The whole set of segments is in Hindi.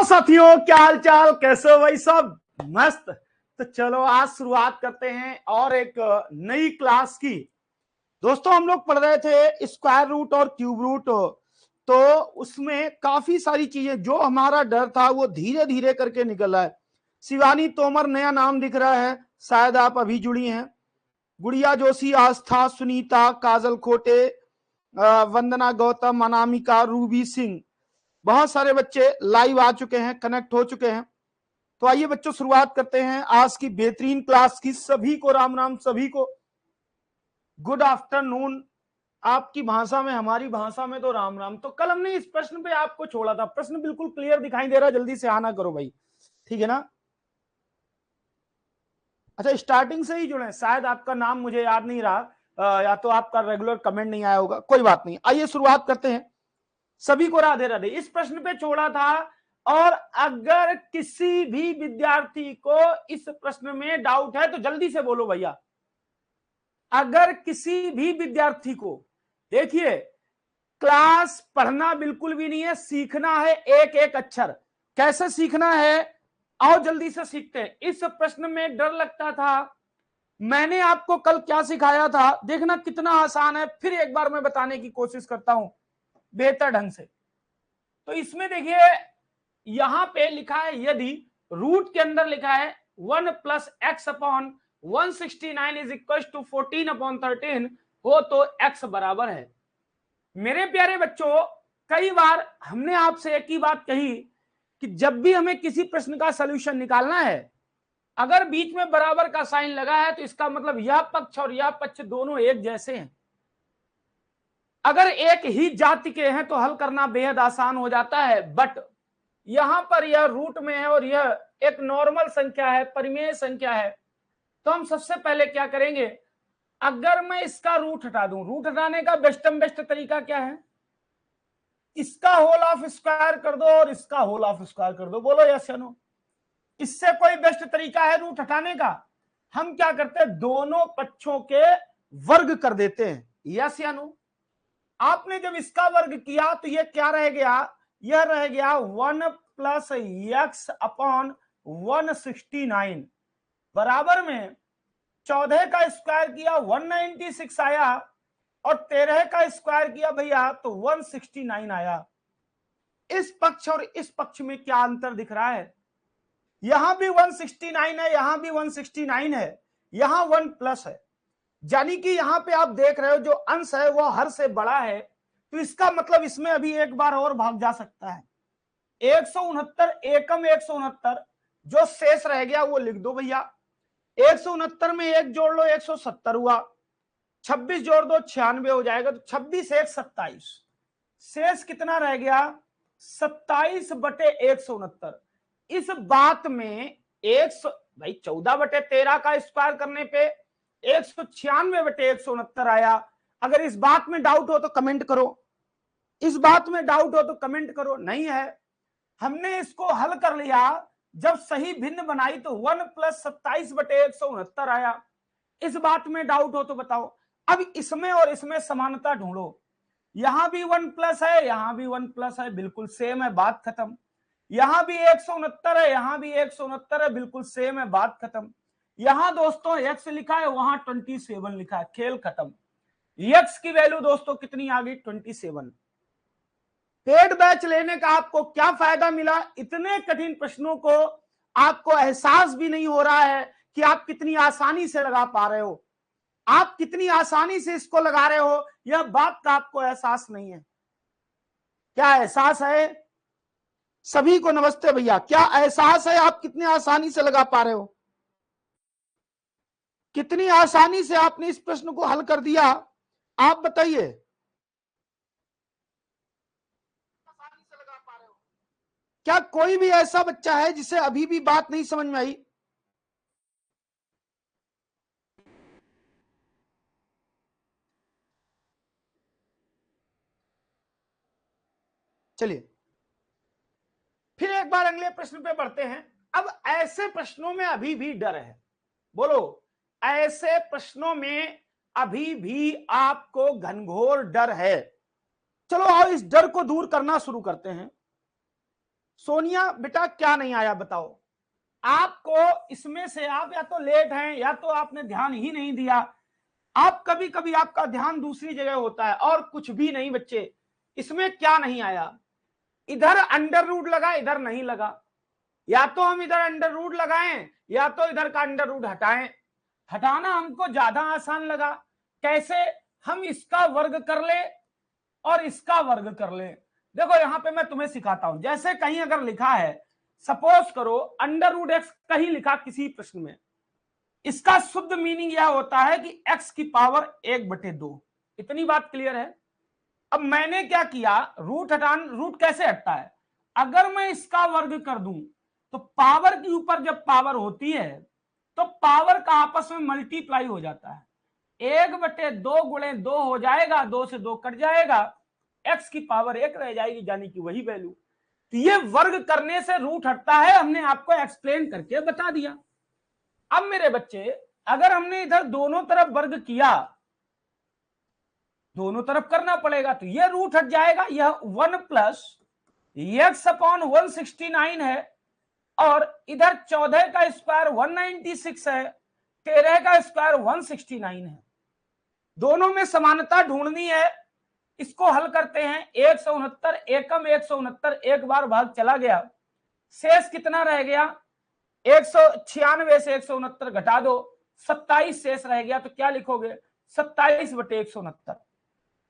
साथियों, क्या हाल चाल, कैसे हो भाई सब? मस्त। तो चलो आज शुरुआत करते हैं और एक नई क्लास की। दोस्तों, हम लोग पढ़ रहे थे स्क्वायर रूट और क्यूब रूट, तो उसमें काफी सारी चीजें, जो हमारा डर था वो धीरे धीरे करके निकल रहा है। शिवानी तोमर नया नाम दिख रहा है, शायद आप अभी जुड़ी हैं। गुड़िया जोशी, आस्था, सुनीता, काजल खोटे, वंदना गौतम, अनामिका, रूबी सिंह, बहुत सारे बच्चे लाइव आ चुके हैं, कनेक्ट हो चुके हैं। तो आइए बच्चों, शुरुआत करते हैं आज की बेहतरीन क्लास की। सभी को राम राम, सभी को गुड आफ्टरनून। आपकी भाषा में, हमारी भाषा में तो राम राम। तो कल हमने इस प्रश्न पे आपको छोड़ा था, प्रश्न बिल्कुल क्लियर दिखाई दे रहा है, जल्दी से आना करो भाई, ठीक है ना? अच्छा, स्टार्टिंग से ही जुड़े, शायद आपका नाम मुझे याद नहीं रहा, या तो आपका रेगुलर कमेंट नहीं आया होगा, कोई बात नहीं। आइए शुरुआत करते हैं। सभी को राधे राधे। इस प्रश्न पे छोड़ा था, और अगर किसी भी विद्यार्थी को इस प्रश्न में डाउट है तो जल्दी से बोलो भैया। अगर किसी भी विद्यार्थी को, देखिए क्लास पढ़ना बिल्कुल भी नहीं है, सीखना है एक एक अक्षर। कैसे सीखना है, आओ जल्दी से सीखते हैं। इस प्रश्न में डर लगता था, मैंने आपको कल क्या सिखाया था, देखना कितना आसान है। फिर एक बार मैं बताने की कोशिश करता हूं बेहतर ढंग से। तो इसमें देखिए, यहां पे लिखा है, यदि रूट के अंदर लिखा है 1 plus X upon 169 is equal to 14 upon 13 हो, तो एक्स बराबर है। मेरे प्यारे बच्चों, कई बार हमने आपसे एक ही बात कही कि जब भी हमें किसी प्रश्न का सलूशन निकालना है, अगर बीच में बराबर का साइन लगा है तो इसका मतलब यह पक्ष और यह पक्ष दोनों एक जैसे हैं। अगर एक ही जाति के हैं तो हल करना बेहद आसान हो जाता है, बट यहां पर यह रूट में है और यह एक नॉर्मल संख्या है, परिमेय संख्या है। तो हम सबसे पहले क्या करेंगे, अगर मैं इसका रूट हटा दूं, रूट हटाने का बेस्ट तरीका क्या है, इसका होल ऑफ स्क्वायर कर दो और इसका होल ऑफ स्क्वायर कर दो। बोलो यस या नो? इससे कोई बेस्ट तरीका है रूट हटाने का? हम क्या करते हैं, दोनों पक्षों के वर्ग कर देते हैं। यस या नो? आपने जब इसका वर्ग किया तो यह क्या रह गया, यह रह गया 1 प्लस एक्स अपॉन 169 बराबर में 14 का स्क्वायर किया 196 आया, और 13 का स्क्वायर किया भैया तो 169 आया। इस पक्ष और इस पक्ष में क्या अंतर दिख रहा है, यहां भी 169 है, यहां भी 169 है, यहां 1 प्लस है। यानी कि यहां पे आप देख रहे हो जो अंश है वो हर से बड़ा है, तो इसका मतलब इसमें अभी एक बार और भाग जा सकता है। 169 एकम 169, जो शेष रह गया वो लिख दो भैया। 169 में एक जोड़ लो 170 हुआ, 26 जोड़ दो 96 हो जाएगा, तो 26 1 27, शेष कितना रह गया 27 बटे 169। इस बात में 100 भाई 14 बटे 13 का स्क्वायर करने पे 196 बटे 169 आया। अगर इस बात में डाउट हो तो कमेंट करो, इस बात में डाउट हो तो कमेंट करो। नहीं है, हमने इसको हल कर लिया, जब सही भिन्न बनाई तो 1 प्लस 27 बटे 169 आया। इस बात में डाउट हो तो बताओ। अब इसमें और इसमें समानता ढूंढो, यहां भी 1 प्लस है, यहां भी 1 प्लस है, बिल्कुल सेम है, बात खत्म। यहां भी 169 है, यहां भी 169 है, बिल्कुल सेम है, बात खत्म। यहां दोस्तों x लिखा है, वहां 27 लिखा है, खेल खत्म। x की वैल्यू दोस्तों कितनी आ गई 27। पेड बैच लेने का आपको क्या फायदा मिला, इतने कठिन प्रश्नों को आपको एहसास भी नहीं हो रहा है कि आप कितनी आसानी से लगा पा रहे हो, आप कितनी आसानी से इसको लगा रहे हो, यह बात का आपको एहसास नहीं है। क्या एहसास है? सभी को नमस्ते भैया, क्या एहसास है आप कितनी आसानी से लगा पा रहे हो, कितनी आसानी से आपने इस प्रश्न को हल कर दिया, आप बताइए। क्या कोई भी ऐसा बच्चा है जिसे अभी भी बात नहीं समझ में आई? चलिए फिर एक बार अगले प्रश्न पे बढ़ते हैं। अब ऐसे प्रश्नों में अभी भी डर है, बोलो, ऐसे प्रश्नों में अभी भी आपको घनघोर डर है। चलो आओ इस डर को दूर करना शुरू करते हैं। सोनिया बेटा क्या नहीं आया बताओ? आपको इसमें से, आप या तो लेट हैं या तो आपने ध्यान ही नहीं दिया। आप कभी कभी आपका ध्यान दूसरी जगह होता है और कुछ भी नहीं बच्चे। इसमें क्या नहीं आया? इधर अंडर रूट लगा, इधर नहीं लगा। या तो हम इधर अंडर रूट लगाएं या तो इधर का अंडर रूट हटाएं। हटाना हमको ज्यादा आसान लगा। कैसे? हम इसका वर्ग कर ले और इसका वर्ग कर ले। देखो यहां पे मैं तुम्हें सिखाता हूं। जैसे कहीं अगर लिखा है, सपोज करो अंडर रूट एक्स कहीं लिखा किसी प्रश्न में, इसका शुद्ध मीनिंग यह होता है कि x की पावर 1/2। इतनी बात क्लियर है? अब मैंने क्या किया, रूट कैसे हटता है? अगर मैं इसका वर्ग कर दूं तो पावर के ऊपर जब पावर होती है तो पावर का आपस में मल्टीप्लाई हो जाता है। 1/2 गुणे 2 हो जाएगा, 2 से 2 कट जाएगा, x की पावर 1 रह जाएगी, यानी कि वही वैल्यू। तो ये वर्ग करने से रूट हटता है, हमने आपको एक्सप्लेन करके बता दिया। अब मेरे बच्चे, अगर हमने इधर दोनों तरफ वर्ग किया, दोनों तरफ करना पड़ेगा, तो ये रूट हट जाएगा। यह 1 प्लस x/169 है और इधर 14 का स्क्वायर 196 है, 13 का स्क्वायर 169 है। दोनों में समानता ढूंढनी है। इसको हल करते हैं। 169 एकम 169, एक बार भाग चला गया, शेष कितना रह गया? 196 से 169 घटा दो, 27 शेष रह गया। तो क्या लिखोगे? 27/169।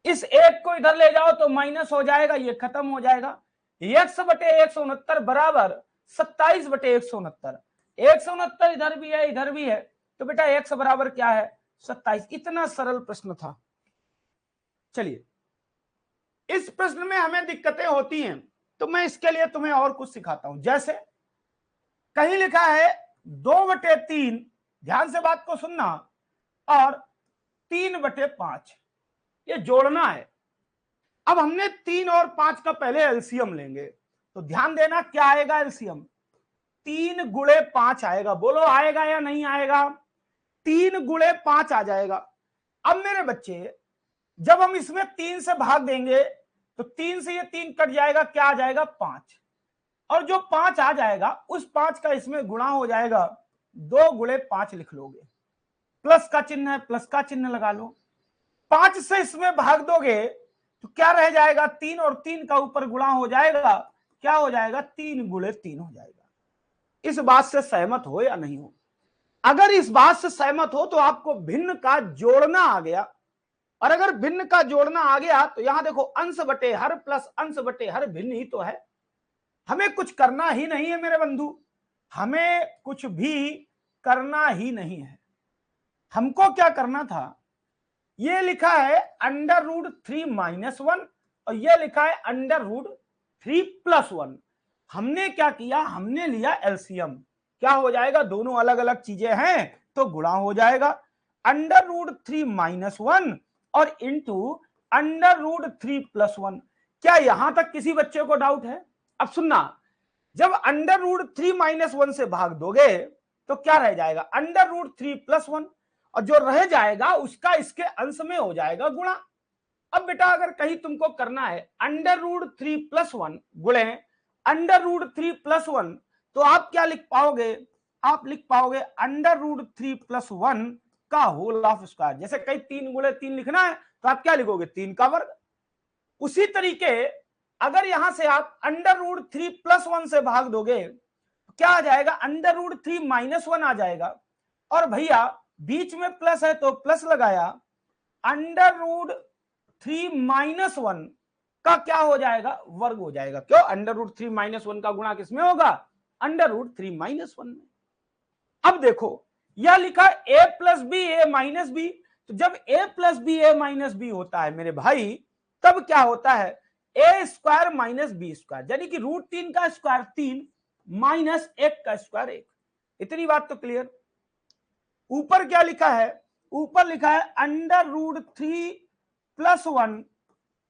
इस एक को इधर ले जाओ तो माइनस हो जाएगा, ये खत्म हो जाएगा। x/169 बराबर 27/169। 169 इधर भी है, इधर भी है, तो बेटा x बराबर क्या है? 27। इतना सरल प्रश्न था। चलिए, इस प्रश्न में हमें दिक्कतें होती हैं, तो मैं इसके लिए तुम्हें और कुछ सिखाता हूं। जैसे कहीं लिखा है 2/3, ध्यान से बात को सुनना, और 3/5, ये जोड़ना है। अब हमने 3 और 5 का पहले एलसीएम लेंगे, तो ध्यान देना क्या आएगा एलसीएम? 3 गुणे 5 आएगा। बोलो आएगा या नहीं आएगा? 3 गुणे 5 आ जाएगा। अब मेरे बच्चे, जब हम इसमें 3 से भाग देंगे तो 3 से ये 3 कट जाएगा, क्या आ जाएगा? 5। और जो 5 आ जाएगा उस 5 का इसमें गुणा हो जाएगा, 2 गुणे 5 लिख लोगे। प्लस का चिन्ह है, प्लस का चिन्ह लगा लो। 5 से इसमें भाग दोगे तो क्या रह जाएगा? 3 और 3 का ऊपर गुणा हो जाएगा, क्या हो जाएगा? 3 गुणे 3 हो जाएगा। इस बात से सहमत हो या नहीं हो? अगर इस बात से सहमत हो तो आपको भिन्न का जोड़ना आ गया। और अगर भिन्न का जोड़ना आ गया तो यहां देखो, अंश बटे हर प्लस अंश बटे हर भिन्न ही तो है। हमें कुछ करना ही नहीं है मेरे बंधु, हमें कुछ भी करना ही नहीं है। हमको क्या करना था? ये लिखा है √3 - 1 और ये लिखा है √3 + 1। हमने क्या किया? हमने लिया एलसीएम। क्या हो जाएगा? दोनों अलग अलग चीजें हैं तो गुणा हो जाएगा। √3 - 1 और इंटू √3 + 1। क्या यहां तक किसी बच्चे को डाउट है? अब सुनना, जब √3 - 1 से भाग दोगे तो क्या रह जाएगा? √3 + 1, और जो रह जाएगा उसका इसके अंश में हो जाएगा गुणा। अब बेटा अगर कहीं तुमको करना है √3 + 1 गुणे √3 + 1, तो आप क्या लिख पाओगे? आप लिख पाओगे √3 + 1 का होल ऑफ स्क्वायर। जैसे कहीं 3 गुणे 3 लिखना है तो आप क्या लिखोगे? 3 का वर्ग। उसी तरीके अगर यहां से आप √3 + 1 से भाग दोगे तो क्या आ जाएगा? √3 - 1 आ जाएगा। और भैया बीच में प्लस है तो प्लस लगाया, √3 - 1 का क्या हो जाएगा? वर्ग हो जाएगा। क्यों? √3 - 1 का गुणा किसमें होगा? √3 - 1 में। अब देखो, यह लिखा a + b a - b, तो जब a + b a - b होता है मेरे भाई, तब क्या होता है? a² - b², यानी कि √3 का स्क्वायर 3 माइनस 1 का स्क्वायर 1। इतनी बात तो क्लियर। ऊपर क्या लिखा है? ऊपर लिखा है √3 + 1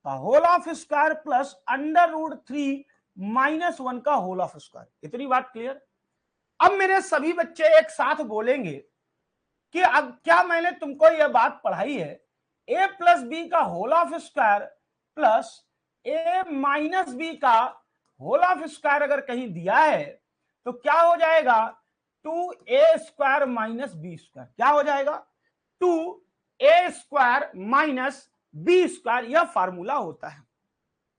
का होल ऑफ स्क्वायर प्लस √3 - 1 का होल ऑफ स्क्वायर। इतनी बात क्लियर। अब मेरे सभी बच्चे एक साथ बोलेंगे कि अब क्या मैंने तुमको यह बात पढ़ाई है? a + b का whole of square plus a - b का होल ऑफ स्क्वायर अगर कहीं दिया है तो क्या हो जाएगा 2a² माइनस बी स्क्वायर, क्या हो जाएगा 2a² माइनस बी स्क्वायर, यह फार्मूला होता है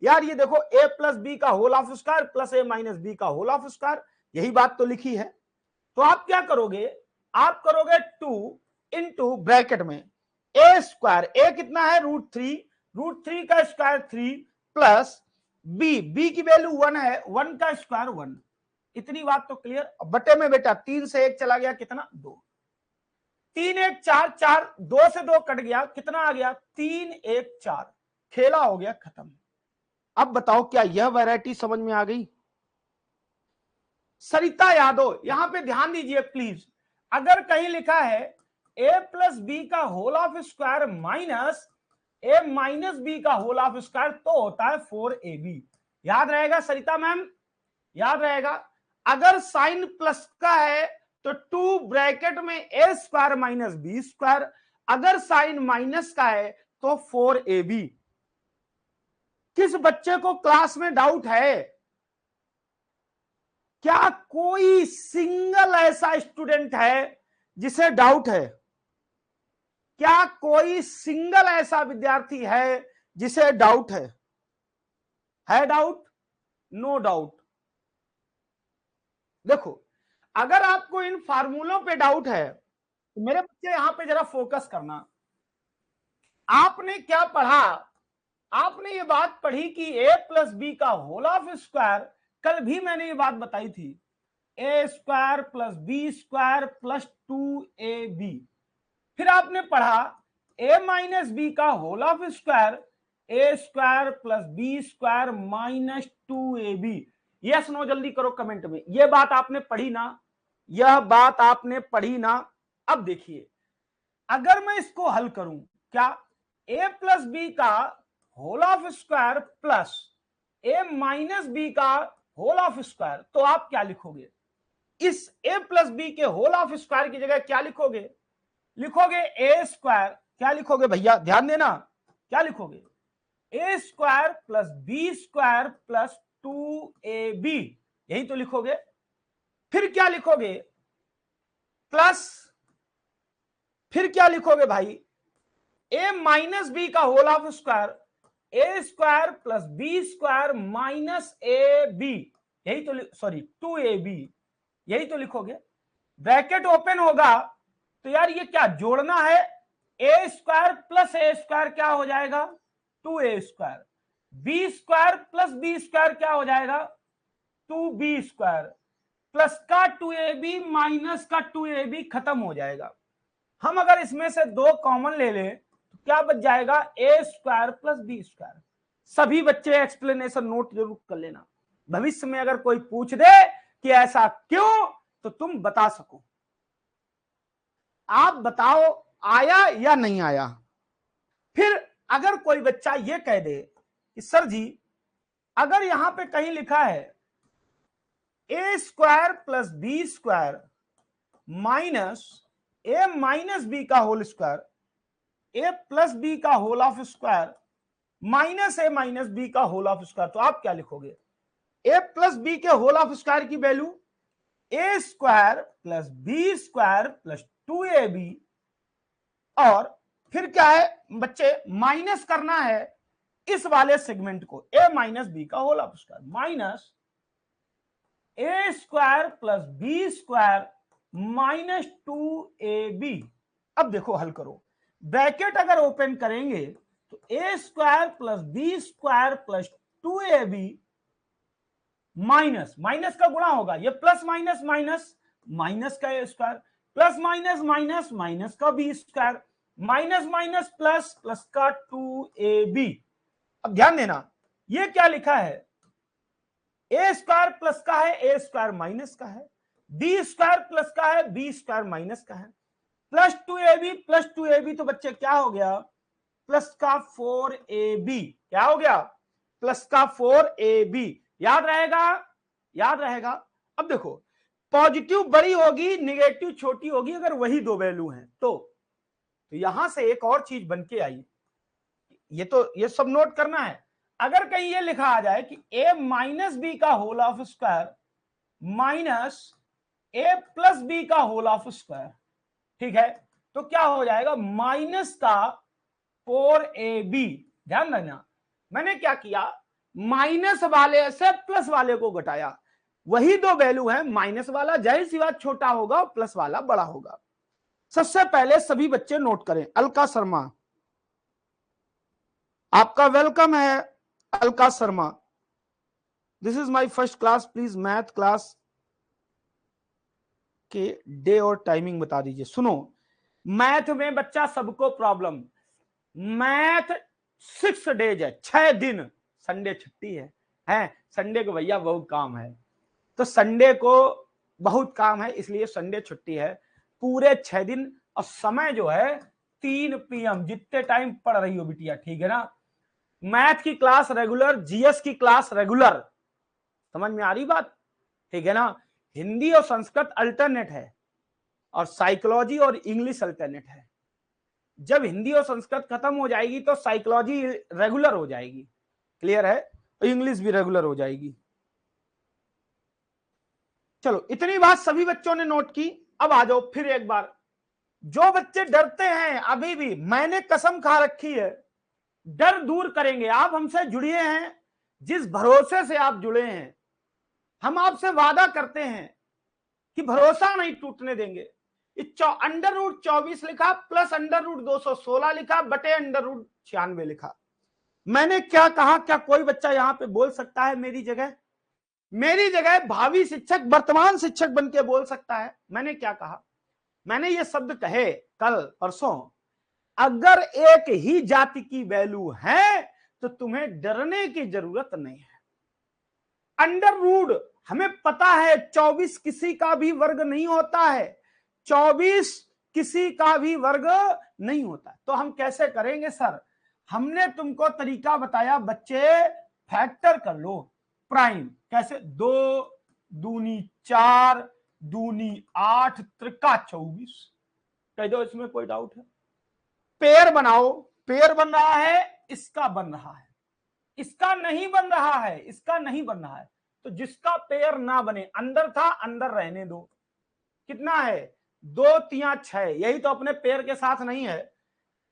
यार। ये देखो a प्लस बी का whole of square plus a minus B का होल ऑफ स्क्वायर, यही बात तो लिखी है। तो आप क्या करोगे, आप करोगे 2 इंटू ब्रैकेट में a², a कितना है √3 का स्क्वायर 3 प्लस b की वैल्यू 1 है, 1 का स्क्वायर 1। इतनी बात तो क्लियर। बटे में बेटा 3 से 1 चला गया, कितना 2, 3 1 4 4, 2 से 2 कट गया, कितना आ गया 3 1 4, खेला हो गया खत्म। अब बताओ क्या यह वैरायटी समझ में आ गई? सरिता यादव, यहां पे ध्यान दीजिए प्लीज, अगर कहीं लिखा है a प्लस बी का whole of square minus a minus B का होल ऑफ स्क्वायर तो होता है 4ab। याद रहेगा सरिता मैम, याद रहेगा। अगर साइन प्लस का है तो 2 ब्रैकेट में a² माइनस b², अगर साइन माइनस का है तो 4ab। किस बच्चे को क्लास में डाउट है? क्या कोई सिंगल ऐसा स्टूडेंट है जिसे डाउट है? क्या कोई सिंगल ऐसा विद्यार्थी है जिसे डाउट है? डाउट? No doubt. देखो, अगर आपको इन फार्मूलों पे डाउट है तो मेरे बच्चे यहां पे जरा फोकस करना। आपने क्या पढ़ा? आपने ये बात पढ़ी कि a प्लस बी का होल ऑफ स्क्वायर, कल भी मैंने ये बात बताई थी, a² plus b² plus 2ab। फिर आपने पढ़ा a माइनस बी का whole of square, a² plus b² minus 2ab। Yes no जल्दी करो कमेंट में, यह बात आपने पढ़ी ना? यह बात आपने पढ़ी ना? अब देखिए, अगर मैं इसको हल करूं, क्या a प्लस बी का whole of square plus a minus B का होल ऑफ स्क्वायर, तो आप क्या लिखोगे? इस a प्लस बी के होल ऑफ स्क्वायर की जगह क्या लिखोगे? लिखोगे a², क्या लिखोगे भैया ध्यान देना, क्या लिखोगे? a² plus b² plus 2ab, यही तो लिखोगे। फिर क्या लिखोगे? प्लस, फिर क्या लिखोगे भाई? a माइनस बी का whole of square, a² plus b² minus ab, यही तो सॉरी 2ab, यही तो लिखोगे। ब्रैकेट ओपन होगा तो यार ये क्या जोड़ना है, a² प्लस a² क्या हो जाएगा 2a², b² प्लस b² क्या हो जाएगा 2b² प्लस का 2ab माइनस का 2ab, खत्म हो जाएगा। हम अगर इसमें से 2 कॉमन ले लें तो क्या बच जाएगा a² प्लस b²। सभी बच्चे एक्सप्लेनेशन नोट जरूर कर लेना, भविष्य में अगर कोई पूछ दे कि ऐसा क्यों तो तुम बता सको। आप बताओ आया या नहीं आया। फिर अगर कोई बच्चा ये कह दे कि सर जी अगर यहां पे कहीं लिखा है a² plus b² minus a minus B का whole square, a plus B का whole of square minus a minus B का होल ऑफ स्क्वायर, तो आप क्या लिखोगे? a प्लस बी के होल ऑफ स्क्वायर की value a² plus b² plus 2ab, और फिर क्या है बच्चे, माइनस करना है इस वाले सेगमेंट को, a माइनस बी का whole of square minus a² plus b² minus 2ab। अब देखो हल करो, ब्रैकेट अगर ओपन करेंगे तो a² plus b² plus 2ab minus, minus का गुणा होगा, ये प्लस माइनस माइनस, माइनस का a² plus minus minus, minus का b² minus minus plus, plus का 2ab। अब ध्यान देना ये क्या लिखा है, a² प्लस का है, a² माइनस का है, b² प्लस का है, b² माइनस का है, प्लस 2ab तो बच्चे क्या हो गया प्लस का 4ab, क्या हो गया प्लस का 4ab। याद रहेगा, याद रहेगा। अब देखो पॉजिटिव बड़ी होगी निगेटिव छोटी होगी अगर वही 2 वैल्यू हैं तो यहां से एक और चीज बन के आई, ये तो ये सब नोट करना है। अगर कहीं ये लिखा आ जाए कि a माइनस बी का whole of square minus a plus B का होल ऑफ स्क्वायर, ठीक है, तो क्या हो जाएगा, माइनस का 4ab। ध्यान रखना मैंने क्या किया, माइनस वाले से प्लस वाले को घटाया, वही दो वैल्यू है, माइनस वाला जाहिर सी बात छोटा होगा, प्लस वाला बड़ा होगा। सबसे पहले सभी बच्चे नोट करें, अलका शर्मा, आपका वेलकम है Alka Sharma. This is my first class, please math class के डे और टाइमिंग बता दीजिए। सुनो, मैथ में बच्चा सबको प्रॉब्लम, मैथ 6 डेज है, 6 दिन, संडे छुट्टी है संडे को भैया बहुत काम है, तो संडे को बहुत काम है इसलिए संडे छुट्टी है, पूरे 6 दिन। और समय जो है 3 PM, जितने टाइम पढ़ रही हो बिटिया, ठीक है ना। मैथ की क्लास रेगुलर, जीएस की क्लास रेगुलर, समझ में आ रही बात, ठीक है ना। हिंदी और संस्कृत अल्टरनेट है और साइकोलॉजी और इंग्लिश अल्टरनेट है। जब हिंदी और संस्कृत खत्म हो जाएगी तो साइकोलॉजी रेगुलर हो जाएगी, क्लियर है, और इंग्लिश भी रेगुलर हो जाएगी। चलो इतनी बात सभी बच्चों ने नोट की। अब आ जाओ फिर एक बार, जो बच्चे डरते हैं अभी भी, मैंने कसम खा रखी है, डर दूर करेंगे। आप हमसे जुड़े हैं, जिस भरोसे से आप जुड़े हैं, हम आपसे वादा करते हैं कि भरोसा नहीं टूटने देंगे। अंडर रूट 24 लिखा प्लस अंडर रूट 216 लिखा बटे अंडर रूट 96 लिखा। मैंने क्या कहा, क्या कोई बच्चा यहां पे बोल सकता है मेरी जगह? मेरी जगह भावी शिक्षक वर्तमान शिक्षक बन के बोल सकता है। मैंने क्या कहा, मैंने ये शब्द कहे कल परसों, अगर एक ही जाति की वैल्यू है तो तुम्हें डरने की जरूरत नहीं है। अंडर रूट हमें पता है 24 किसी का भी वर्ग नहीं होता है, 24 किसी का भी वर्ग नहीं होता। तो हम कैसे करेंगे सर? हमने तुमको तरीका बताया बच्चे, फैक्टर कर लो प्राइम, कैसे, 2 दूनी 4 दूनी 8 त्रिका 24, कह दो इसमें कोई डाउट है? पेयर बनाओ, पेयर बन रहा है, इसका बन रहा है, इसका नहीं बन रहा है, इसका नहीं बन रहा है, तो जिसका पेयर ना बने, अंदर था अंदर रहने दो। कितना है, 2 3 6, यही तो अपने पेयर के साथ नहीं है,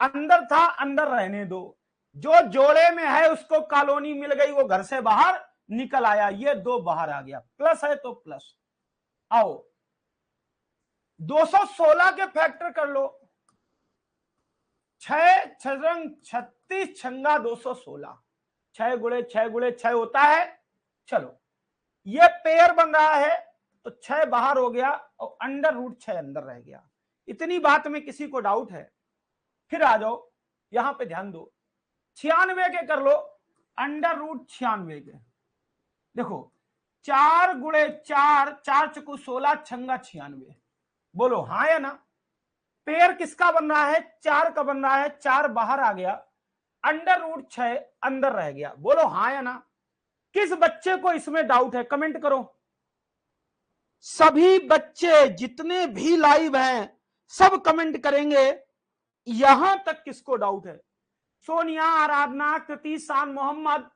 अंदर था अंदर रहने दो। जो जोड़े में है उसको कॉलोनी मिल गई, वो घर से बाहर निकल आया, ये 2 बाहर आ गया, प्लस है तो प्लस। आओ 216 के फैक्टर कर लो, 6 छंग 36 छंगा 216, 6 गुणे 6 गुणे 6 होता है। चलो ये पेयर बन रहा है तो 6 बाहर हो गया और अंडर रूट 6 अंदर रह गया। इतनी बात में किसी को डाउट है? फिर आ जाओ यहां पे ध्यान दो, 96 के कर लो, अंडर रूट 96 के। देखो 4 गुणे 4, 4 चुकू 16 छंगा 96, बोलो हाँ या ना? पेयर किसका बन रहा है? 4 का बन रहा है, 4 बाहर आ गया, अंडर रूट 6 अंदर रह गया, बोलो हाँ या ना? किस बच्चे को इसमें डाउट है? कमेंट करो। सभी बच्चे जितने भी लाइव हैं सब कमेंट करेंगे, यहां तक किसको डाउट है? सोनिया, आराधना, कृति, शान, मोहम्मद,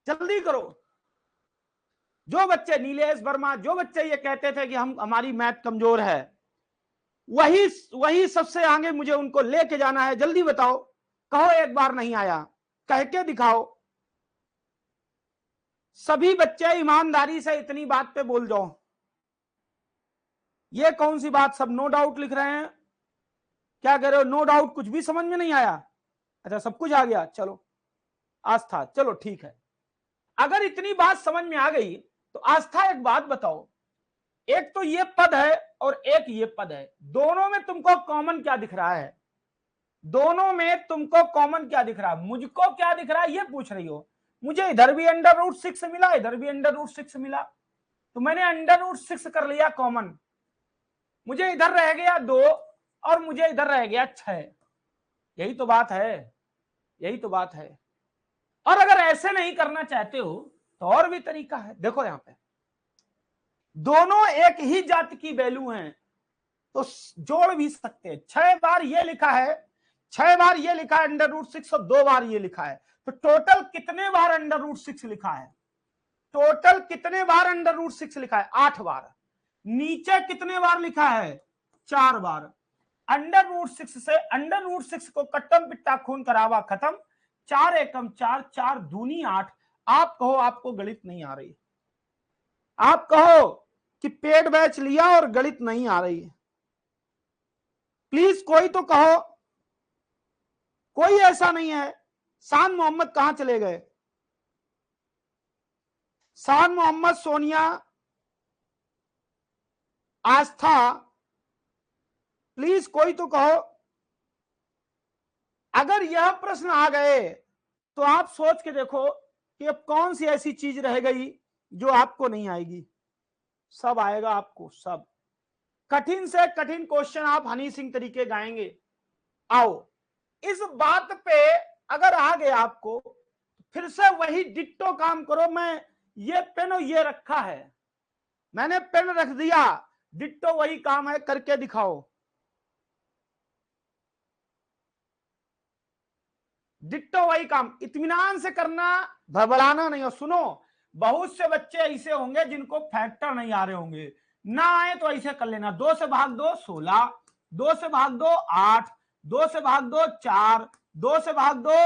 जल्दी करो। जो बच्चे, नीलेश वर्मा, जो बच्चे ये कहते थे कि हमारी मैथ कमजोर है, वही सबसे आगे मुझे उनको लेके जाना है। जल्दी बताओ, कहो एक बार नहीं आया, कह के दिखाओ। सभी बच्चे ईमानदारी से इतनी बात पे बोल जाओ। ये कौन सी बात, सब नो डाउट लिख रहे हैं, क्या कह रहे हो? नो डाउट, कुछ भी समझ में नहीं आया? अच्छा सब कुछ आ गया, चलो आस्था, चलो ठीक है। अगर इतनी बात समझ में आ गई तो आस्था एक बात बताओ, एक तो ये पद है और एक ये पद है, दोनों में तुमको कॉमन क्या दिख रहा है? दोनों में तुमको कॉमन क्या दिख रहा है? मुझको क्या दिख रहा है ये पूछ रही हो। मुझे इधर भी अंडर रूट 6 मिला, इधर भी अंडर रूट 6 मिला, तो मैंने अंडर रूट 6 कर लिया कॉमन। मुझे इधर रह गया 2 और मुझे इधर रह गया 6। यही तो बात है, यही तो बात है। और अगर ऐसे नहीं करना चाहते हो तो और भी तरीका है। देखो यहां पे दोनों एक ही जाति की वैल्यू हैं तो जोड़ भी सकते हैं। 6 बार ये लिखा है 6 बार ये लिखा है अंडर रूट 6 और 2 बार ये लिखा है, तो टोटल कितने बार अंडर रूट 6 लिखा है? टोटल कितने बार अंडर रूट 6 लिखा है? 8 बार। नीचे कितने बार लिखा है? 4 बार। अंडर रूट 6 से अंडर रूट 6 को कट्टम पिट्टा खून करावा खत्म। 4 एकम 4, 4 दूनी 8। आप कहो आपको गणित नहीं आ रही, आप कहो कि पेड बैच लिया और गणित नहीं आ रही है, प्लीज कोई तो कहो। कोई ऐसा नहीं है। शान मोहम्मद कहां चले गए? शान मोहम्मद, सोनिया, आस्था, प्लीज कोई तो कहो। अगर यह प्रश्न आ गए तो आप सोच के देखो कि अब कौन सी ऐसी चीज रह गई जो आपको नहीं आएगी। सब आएगा आपको, सब। कठिन से कठिन क्वेश्चन आप हनी सिंह तरीके गाएंगे। आओ, इस बात पे अगर आ गया आपको, फिर से वही डिट्टो काम करो। मैं ये पेन और ये रखा है, मैंने पेन रख दिया, डिट्टो वही काम है, करके दिखाओ। डिट्टो वही काम, इत्मीनान से करना, भड़बड़ाना नहीं। और सुनो, बहुत से बच्चे ऐसे होंगे जिनको फैक्टर नहीं आ रहे होंगे, ना आए तो ऐसे कर लेना। 2 से भाग दो 16, 2 से भाग दो 8, 2 से भाग दो 4, 2 से भाग दो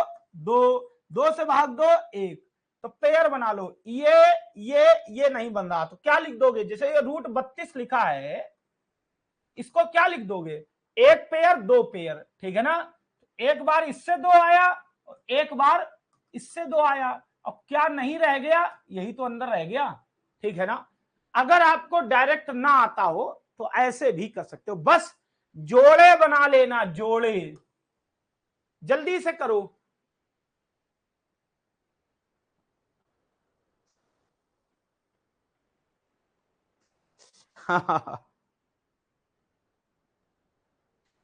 2, 2 से भाग दो 1, तो पेयर बना लो। ये नहीं बन रहा तो क्या लिख दोगे? जैसे ये रूट 32 लिखा है, इसको क्या लिख दोगे? 1 पेयर 2 पेयर, ठीक है ना? एक बार इससे 2 आया और एक बार इससे 2 आया, अब क्या नहीं रह गया? यही तो अंदर रह गया, ठीक है ना? अगर आपको डायरेक्ट ना आता हो तो ऐसे भी कर सकते हो, बस जोड़े बना लेना, जोड़े। जल्दी से करो।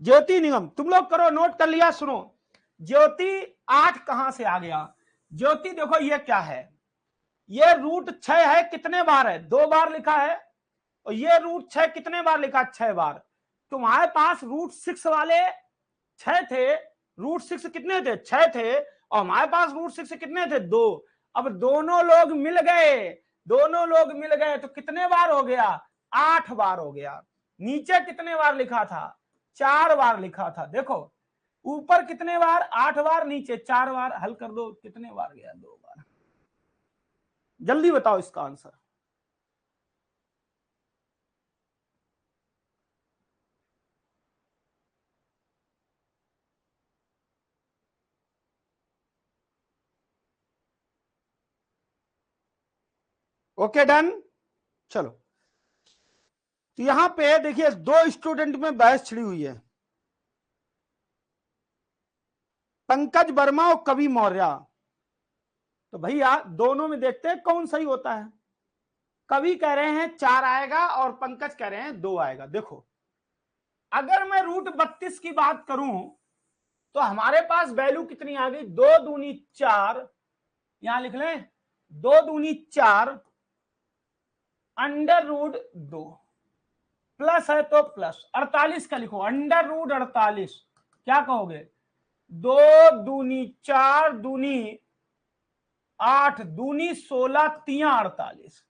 ज्योति निगम, तुम लोग करो, नोट कर लिया? सुनो, ज्योति 8 कहां से आ गया? ज्योति देखो ये क्या है, ये रूट 6 है, कितने बार है? 2 बार लिखा है। और ये रूट 6 कितने बार लिखा? 6 बार। तुम्हारे पास रूट 6 वाले 6 थे, रूट 6 कितने थे? 6 थे, और हमारे पास रूट 6 कितने थे? 2। अब दोनों लोग मिल गए, दोनों लोग मिल गए तो कितने बार हो गया? 8 बार हो गया। नीचे कितने बार लिखा था? 4 बार लिखा था। देखो ऊपर कितने बार? 8 बार, नीचे 4 बार। हल कर दो, कितने बार गया? 2 बार। जल्दी बताओ इसका आंसर। Okay done. चलो, तो यहां पे देखिए 2 स्टूडेंट में बहस छिड़ी हुई है, पंकज वर्मा और कवि मौर्य। तो भैया दोनों में देखते हैं कौन सही होता है। कवि कह रहे हैं 4 आएगा और पंकज कह रहे हैं 2 आएगा। देखो अगर मैं रूट 32 की बात करूं तो हमारे पास वैल्यू कितनी आ गई? 2 दूनी 4, यहां लिख लें 2 दूनी 4 अंडर रूट 2, प्लस है तो प्लस 48 का लिखो, अंडर रूट 48। क्या कहोगे? 2 दूनी 4 दूनी 8 दूनी 16 तिया 48।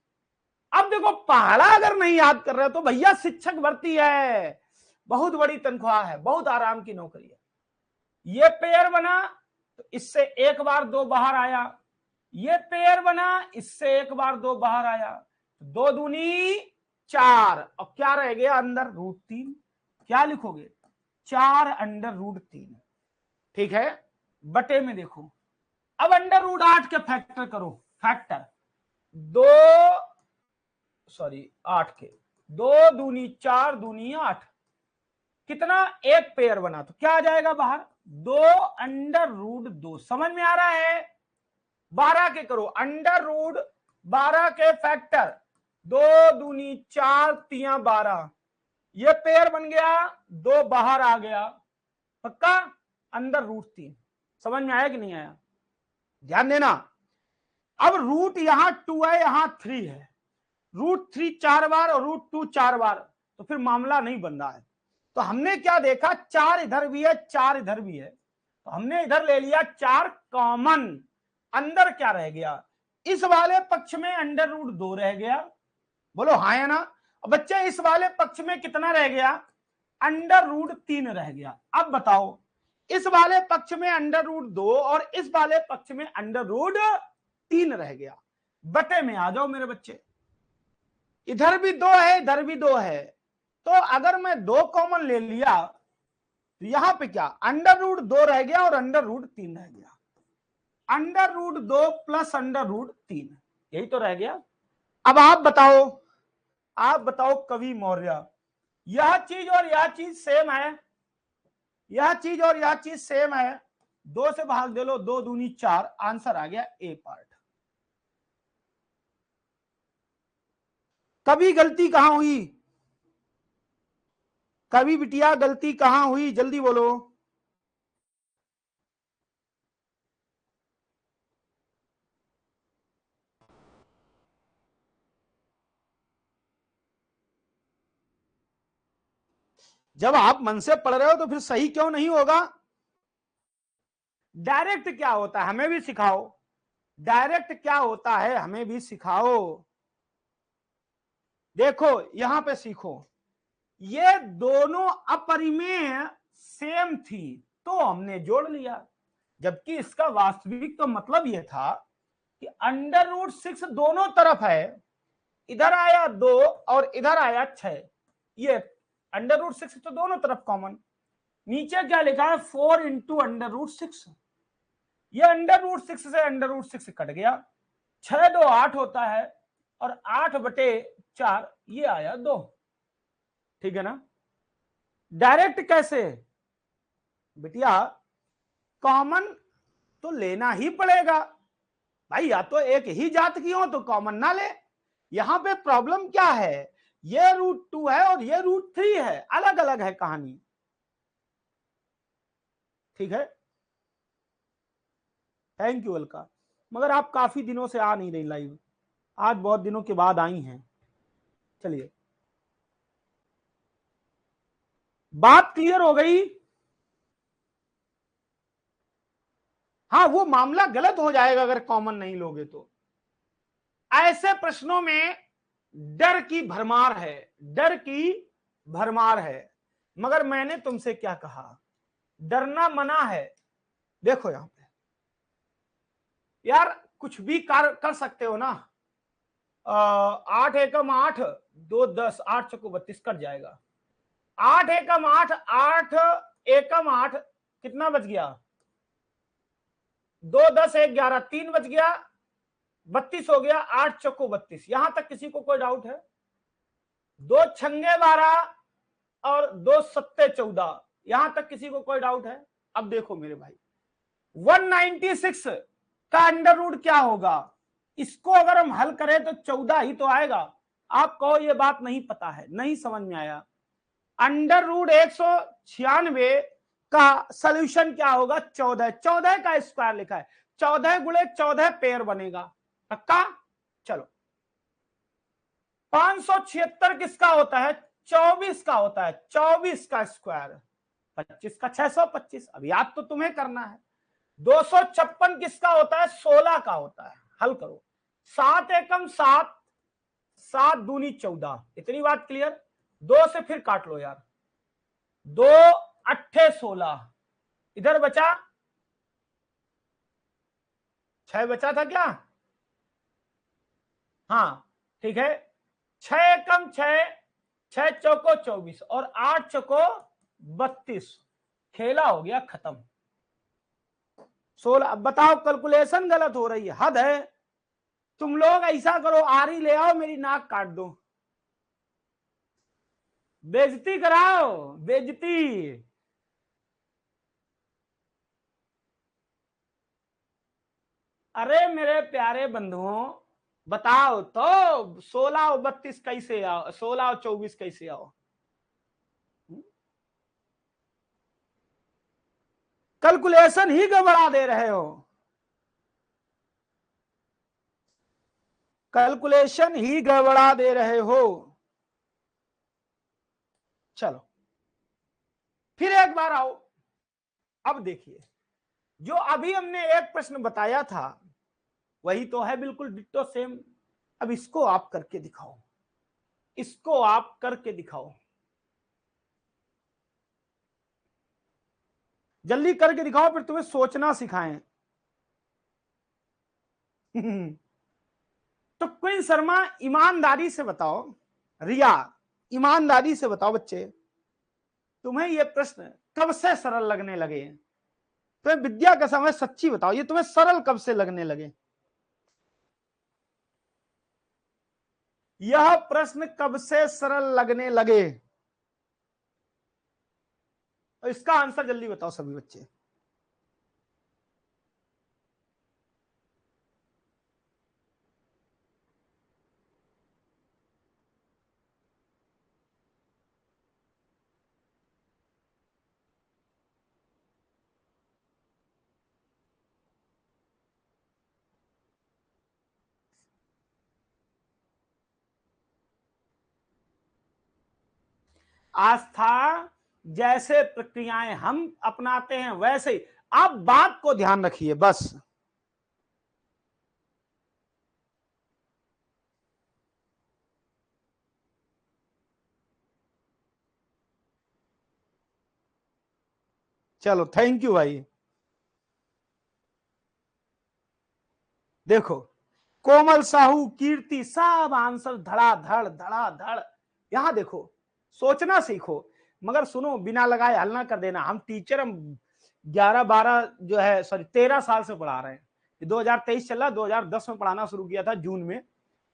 अब देखो पहाड़ा अगर नहीं याद कर रहे तो भैया शिक्षक भर्ती है, बहुत बड़ी तनख्वाह है, बहुत आराम की नौकरी है। ये पेयर बना तो इससे 1 बार 2 बाहर आया, ये पेयर बना इससे 1 बार 2 बाहर आया, 2 दूनी 4, और क्या रह गया अंदर? रूट 3। क्या लिखोगे? 4 अंडर रूट 3, ठीक है? बटे में देखो, अब अंडर रूट 8 के फैक्टर करो, फैक्टर 8 के 2 दूनी 4 दूनी 8, कितना? 1 पेयर बना तो क्या आ जाएगा बाहर? 2 अंडर रूट 2। समझ में आ रहा है? 12 के करो, अंडर रूट 12 के फैक्टर, 2 दूनी 4 तिया 12, ये पेयर बन गया, 2 बाहर आ गया, पक्का? अंदर रूट 3। समझ में आया कि नहीं आया? ध्यान देना। अब रूट यहां 2 है, यहां 3 है, रूट 3 4 बार और रूट 2 4 बार, तो फिर मामला नहीं बन रहा है। तो हमने क्या देखा? 4 इधर भी है, 4 इधर भी है, तो हमने इधर ले लिया 4 कॉमन, अंदर क्या रह गया, इस वाले पक्ष में अंडर रूट 2 रह गया, बोलो हाँ या ना। बच्चे इस वाले पक्ष में कितना रह गया, अंडर रूट 3 रह गया। अब बताओ इस वाले पक्ष में अंडर रूट 2 और इस वाले पक्ष में अंडर रूट 3 रह गया, बटे में आ जाओ मेरे बच्चे, इधर भी 2 है इधर भी 2 है, तो अगर मैं 2 कॉमन ले लिया तो यहां पे क्या अंडर रूट 2 रह गया और अंडर रूट 3 रह गया, under root 2 plus under root 3, यही तो रह गया। अब आप बताओ कवि मौर्य, यह चीज और यह चीज सेम है, यह चीज और यह चीज सेम है, 2 से भाग दे लो, 2 दूनी 4, आंसर आ गया ए पार्ट। कभी गलती कहां हुई, कभी बिटिया गलती कहां हुई, जल्दी बोलो। जब आप मन से पढ़ रहे हो तो फिर सही क्यों नहीं होगा। डायरेक्ट क्या होता है हमें भी सिखाओ, डायरेक्ट क्या होता है हमें भी सिखाओ। देखो यहां पे सीखो, ये दोनों अपरिमेय सेम थी तो हमने जोड़ लिया, जबकि इसका वास्तविक तो मतलब यह था कि अंडर रूट 6 दोनों तरफ है, इधर आया 2 और इधर आया 6, ये अंडर रूट 6 तो दोनों तरफ कॉमन, नीचे क्या लिखा है 4 इंटू अंडर रूट 6, ये अंडर रूट 6 से अंडर रूट 6 कट गया, 6 2 8 होता है और 8/4 ये आया 2, ठीक है ना। डायरेक्ट कैसे बिटिया, कॉमन तो लेना ही पड़ेगा भाई, या तो एक ही जात की हो तो कॉमन ना ले। यहां पे प्रॉब्लम क्या है, ये रूट 2 है और ये रूट 3 है, अलग अलग है कहानी, ठीक है। थैंक यू अलका, मगर आप काफी दिनों से आ नहीं रही लाइव, आज बहुत दिनों के बाद आई हैं। चलिए बात क्लियर हो गई। हाँ वो मामला गलत हो जाएगा अगर कॉमन नहीं लोगे तो। ऐसे प्रश्नों में डर की भरमार है, डर की भरमार है, मगर मैंने तुमसे क्या कहा, डरना मना है। देखो यहां पे यार कुछ भी कर सकते हो ना, 8 एकम 8 2 10 8 चौको 32 कट जाएगा, 8 एकम 8 8 एकम 8 कितना बच गया, 2 10 1 11 3 बच गया, 32 हो गया, 8 चौको 32। यहां तक किसी को कोई डाउट है, 2 छंगे 12 और 2 सत्ते 14, यहां तक किसी को कोई डाउट है। अब देखो मेरे भाई 196 का अंडर रूट क्या होगा, इसको अगर हम हल करें तो 14 ही तो आएगा। आप कहो ये बात नहीं पता है, नहीं समझ में आया, अंडर रूट 196 का सोल्यूशन क्या होगा, 14, 14 का स्क्वायर लिखा है, 14 गुणे 14 पेयर बनेगा, पक्का। चलो 576 किसका होता है, 24 का होता है, 24 का स्क्वायर 25 का 625, अब याद तो तुम्हें करना है। 256 किसका होता है, 16 का होता है, हल करो, 7 एकम 7 7 दूनी 14, इतनी बात क्लियर। 2 से फिर काट लो यार, 2 अट्ठे 16, इधर बचा 6 बचा था क्या, हाँ ठीक है, 6 एकम 6 6 चौको 24 और 8 चौको 32, खेला हो गया खत्म। 16, अब बताओ कैलकुलेशन गलत हो रही है, हद है। तुम लोग ऐसा करो, आरी ले आओ मेरी नाक काट दो, बेइज्जती कराओ, बेइज्जती। अरे मेरे प्यारे बंधुओं बताओ तो, 16 और 32 कैसे आओ, 16 और 24 कैसे आओ, कैलकुलेशन ही गड़बड़ा दे रहे हो, कैलकुलेशन ही गड़बड़ा दे रहे हो। चलो फिर एक बार आओ, अब देखिए जो अभी हमने एक प्रश्न बताया था वही तो है, बिल्कुल डिट्टो सेम। अब इसको आप करके दिखाओ, इसको आप करके दिखाओ, जल्दी करके दिखाओ, फिर तुम्हें सोचना सिखाएं। तो क्वीन शर्मा ईमानदारी से बताओ, रिया ईमानदारी से बताओ बच्चे, तुम्हें ये प्रश्न कब से सरल लगने लगे? तुम्हें विद्या का समय सच्ची बताओ, ये तुम्हें सरल कब से लगने लगे? यह प्रश्न कब से सरल लगने लगे? और इसका आंसर जल्दी बताओ सभी बच्चे। आस्था, जैसे प्रक्रियाएं हम अपनाते हैं वैसे ही आप बात को ध्यान रखिए बस। चलो थैंक यू भाई। देखो कोमल साहू, कीर्ति, सब आंसर धड़ाधड़ धड़ाधड़। यहां देखो, सोचना सीखो, मगर सुनो बिना लगाए हल ना कर देना। हम टीचर, हम 11-12 जो है, सॉरी 13 साल से पढ़ा रहे हैं। 2023 चला, 2010 में पढ़ाना शुरू किया था जून में,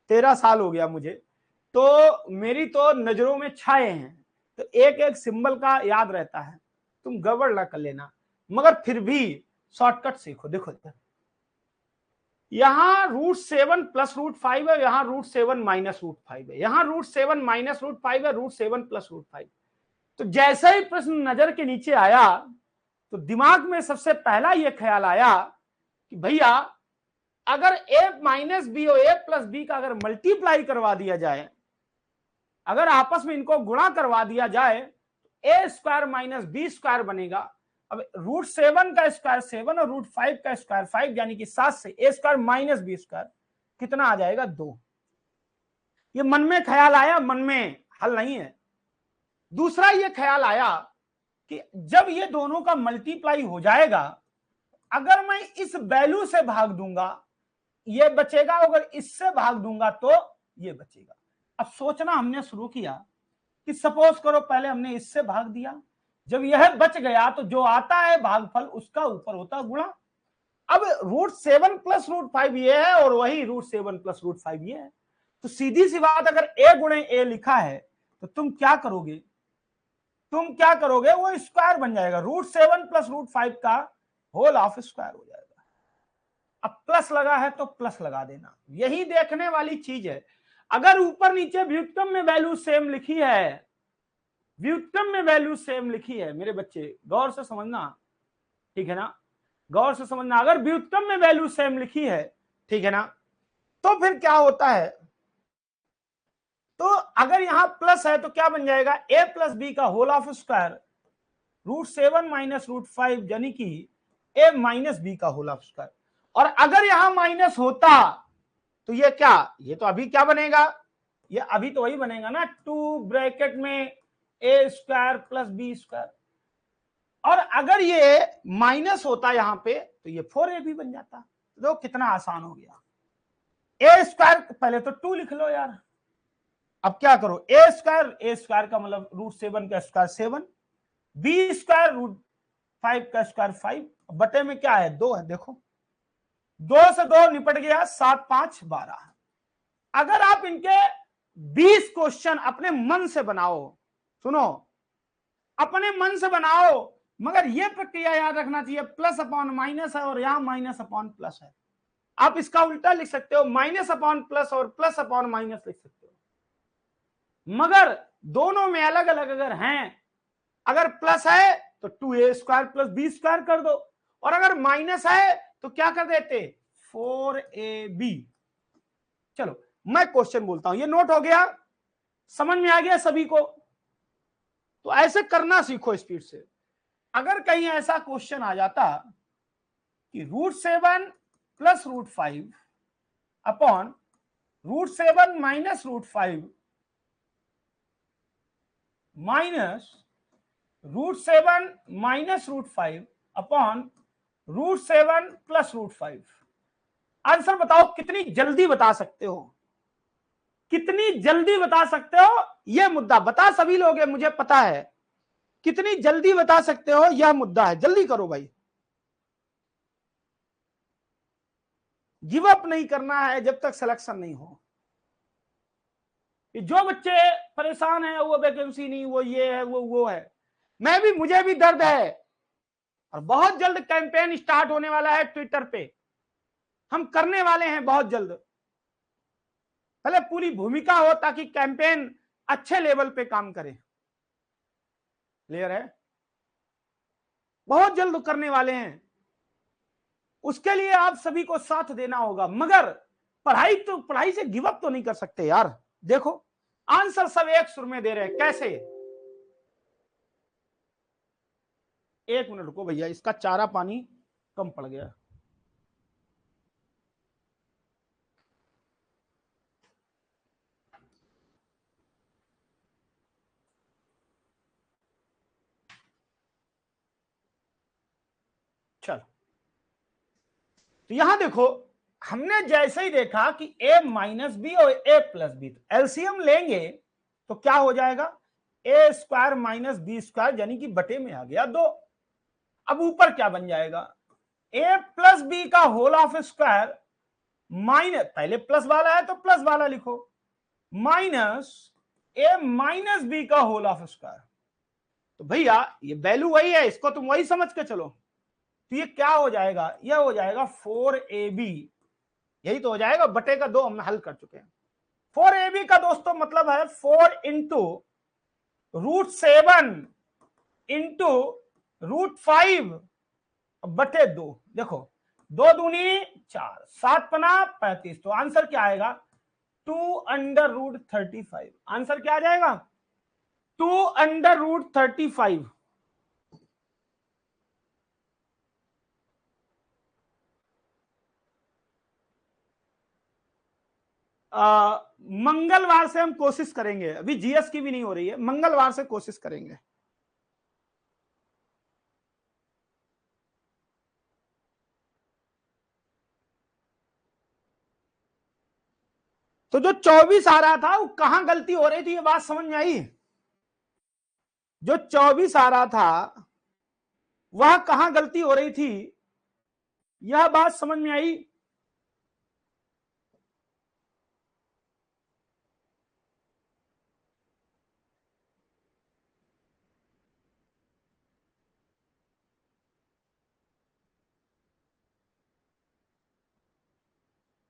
13 साल हो गया मुझे। तो मेरी तो नजरों में छाए हैं, तो एक एक सिंबल का याद रहता है, तुम गड़बड़ ना कर लेना। मगर फिर भी शॉर्टकट सीखो। देखो यहां √7 प्लस √5 है, यहां √7 माइनस √5 है, यहां √7 माइनस √5 है, √7 प्लस √5। तो जैसा ही प्रश्न नजर के नीचे आया तो दिमाग में सबसे पहला यह ख्याल आया कि भैया अगर a माइनस बी और a प्लस बी का अगर मल्टीप्लाई करवा दिया जाए, अगर आपस में इनको गुणा करवा दिया जाए तो a square minus B square बनेगा। अब √7 का स्क्वायर 7 और √5 का स्क्वायर 5, यानी कि 7 से a square minus B square कितना आ जाएगा? 2। ये मन में ख्याल आया, मन में, हल नहीं है। दूसरा ये ख्याल आया कि जब ये दोनों का मल्टीप्लाई हो जाएगा, अगर मैं इस वैल्यू से भाग दूंगा ये बचेगा, अगर इससे भाग दूंगा तो ये बचेगा। अब सोचना हमने शुरू किया कि सपोज करो पहले हमने इससे भाग दिया, जब यह बच गया तो जो आता है भागफल उसका ऊपर होता गुणा। अब √7 प्लस √5 ये है और वही √7 प्लस √5 ये है। तो सीधी सी बात, अगर a गुणे a लिखा है तो तुम क्या करोगे? तुम क्या करोगे? वो स्क्वायर बन जाएगा, √7 प्लस √5 का होल ऑफ स्क्वायर हो जाएगा। अब प्लस लगा है तो प्लस लगा देना, यही देखने वाली चीज है। अगर ऊपर नीचे व्युत्क्रम में वैल्यू सेम लिखी है, व्युत्क्रम में वैल्यू सेम लिखी है, मेरे बच्चे गौर से समझना, ठीक है ना, गौर से समझना। अगर व्युत्क्रम में वैल्यू सेम लिखी है, ठीक है ना, तो फिर क्या होता है? तो अगर यहां प्लस है तो क्या बन जाएगा? a प्लस बी का होल ऑफ स्क्वायर √7 माइनस √5, यानी कि a माइनस बी का होल ऑफ स्क्वायर। और अगर यहां माइनस होता तो ये क्या, ये तो अभी क्या बनेगा? ये अभी तो वही बनेगा ना, 2 ब्रैकेट में a square plus B square. और अगर ये माइनस होता यहां पे तो ये 4ab बन जाता। तो कितना आसान हो गया। a स्क्वायर पहले तो 2 लिख लो यार। अब क्या करो, a स्क्वायर का मतलब √7 का स्क्वायर 7, b स्क्वायर √5 का स्क्वायर 5, बटे में क्या है? 2 है। देखो 2 से 2 निपट गया, 7 5 12। अगर आप इनके 20 क्वेश्चन अपने मन से बनाओ, सुनो अपने मन से बनाओ, मगर यह प्रक्रिया याद रखना चाहिए, प्लस अपॉन माइनस है और यहां माइनस अपॉन प्लस है। आप इसका उल्टा लिख सकते हो, माइनस अपॉन प्लस और प्लस अपॉन माइनस लिख सकते हो। मगर दोनों में अलग अलग अगर हैं, अगर प्लस है तो 2a square plus B square कर दो, और अगर माइनस है तो क्या कर देते? 4ab। चलो मैं क्वेश्चन बोलता हूं, ये नोट हो गया, समझ में आ गया सभी को? तो ऐसे करना सीखो स्पीड से। अगर कहीं ऐसा क्वेश्चन आ जाता कि √7 plus √5 upon √7 minus √5 minus √7 minus √5 upon √7 plus √5। Answer बताओ कितनी जल्दी बता सकते हो, कितनी जल्दी बता सकते हो यह मुद्दा। बता सभी लोग है, मुझे पता है, कितनी जल्दी बता सकते हो यह मुद्दा है। जल्दी करो भाई, गिव अप नहीं करना है जब तक सिलेक्शन नहीं हो। जो बच्चे परेशान है वो वैकेंसी नहीं, वो ये है, वो है, मैं भी, मुझे भी दर्द है। और बहुत जल्द कैंपेन स्टार्ट होने वाला है ट्विटर पे, हम करने वाले हैं बहुत जल्द। पहले पूरी भूमिका हो ताकि कैंपेन अच्छे लेवल पे काम करे। क्लियर है? बहुत जल्द करने वाले हैं, उसके लिए आप सभी को साथ देना होगा। मगर पढ़ाई से गिव अप तो नहीं कर सकते यार। देखो आंसर सब एक सुर में दे रहे हैं, कैसे? एक मिनट रुको भैया, इसका चारा पानी कम पड़ गया। चलो, तो यहां देखो, हमने जैसे ही देखा कि a माइनस बी और a प्लस बी, तो एलसीएम लेंगे तो क्या हो जाएगा? a square minus B square, यानी कि बटे में आ गया 2। अब ऊपर क्या बन जाएगा? a प्लस बी का होल ऑफ स्क्वायर माइनस, पहले प्लस वाला है तो प्लस वाला लिखो, माइनस a माइनस बी का होल ऑफ स्क्वायर। तो भैया ये वैल्यू वही है, इसको तुम वही समझ के चलो। तो ये क्या हो जाएगा? यह हो जाएगा 4ab, यही तो हो जाएगा, बटे का 2 हम हल कर चुके हैं। 4ab का दोस्तों मतलब है 4 इंटू √7 इंटू √5 बटे 2। देखो 2 दूनी 4, 7 पना 35, तो आंसर क्या आएगा? 2√35। आंसर क्या आ जाएगा? 2√35। मंगलवार से हम कोशिश करेंगे, अभी जीएस की भी नहीं हो रही है, मंगलवार से कोशिश करेंगे। तो जो 24 आ रहा था वो कहां गलती हो रही थी, ये बात समझ में आई? जो 24 आ रहा था वह कहां गलती हो रही थी, यह बात समझ में आई?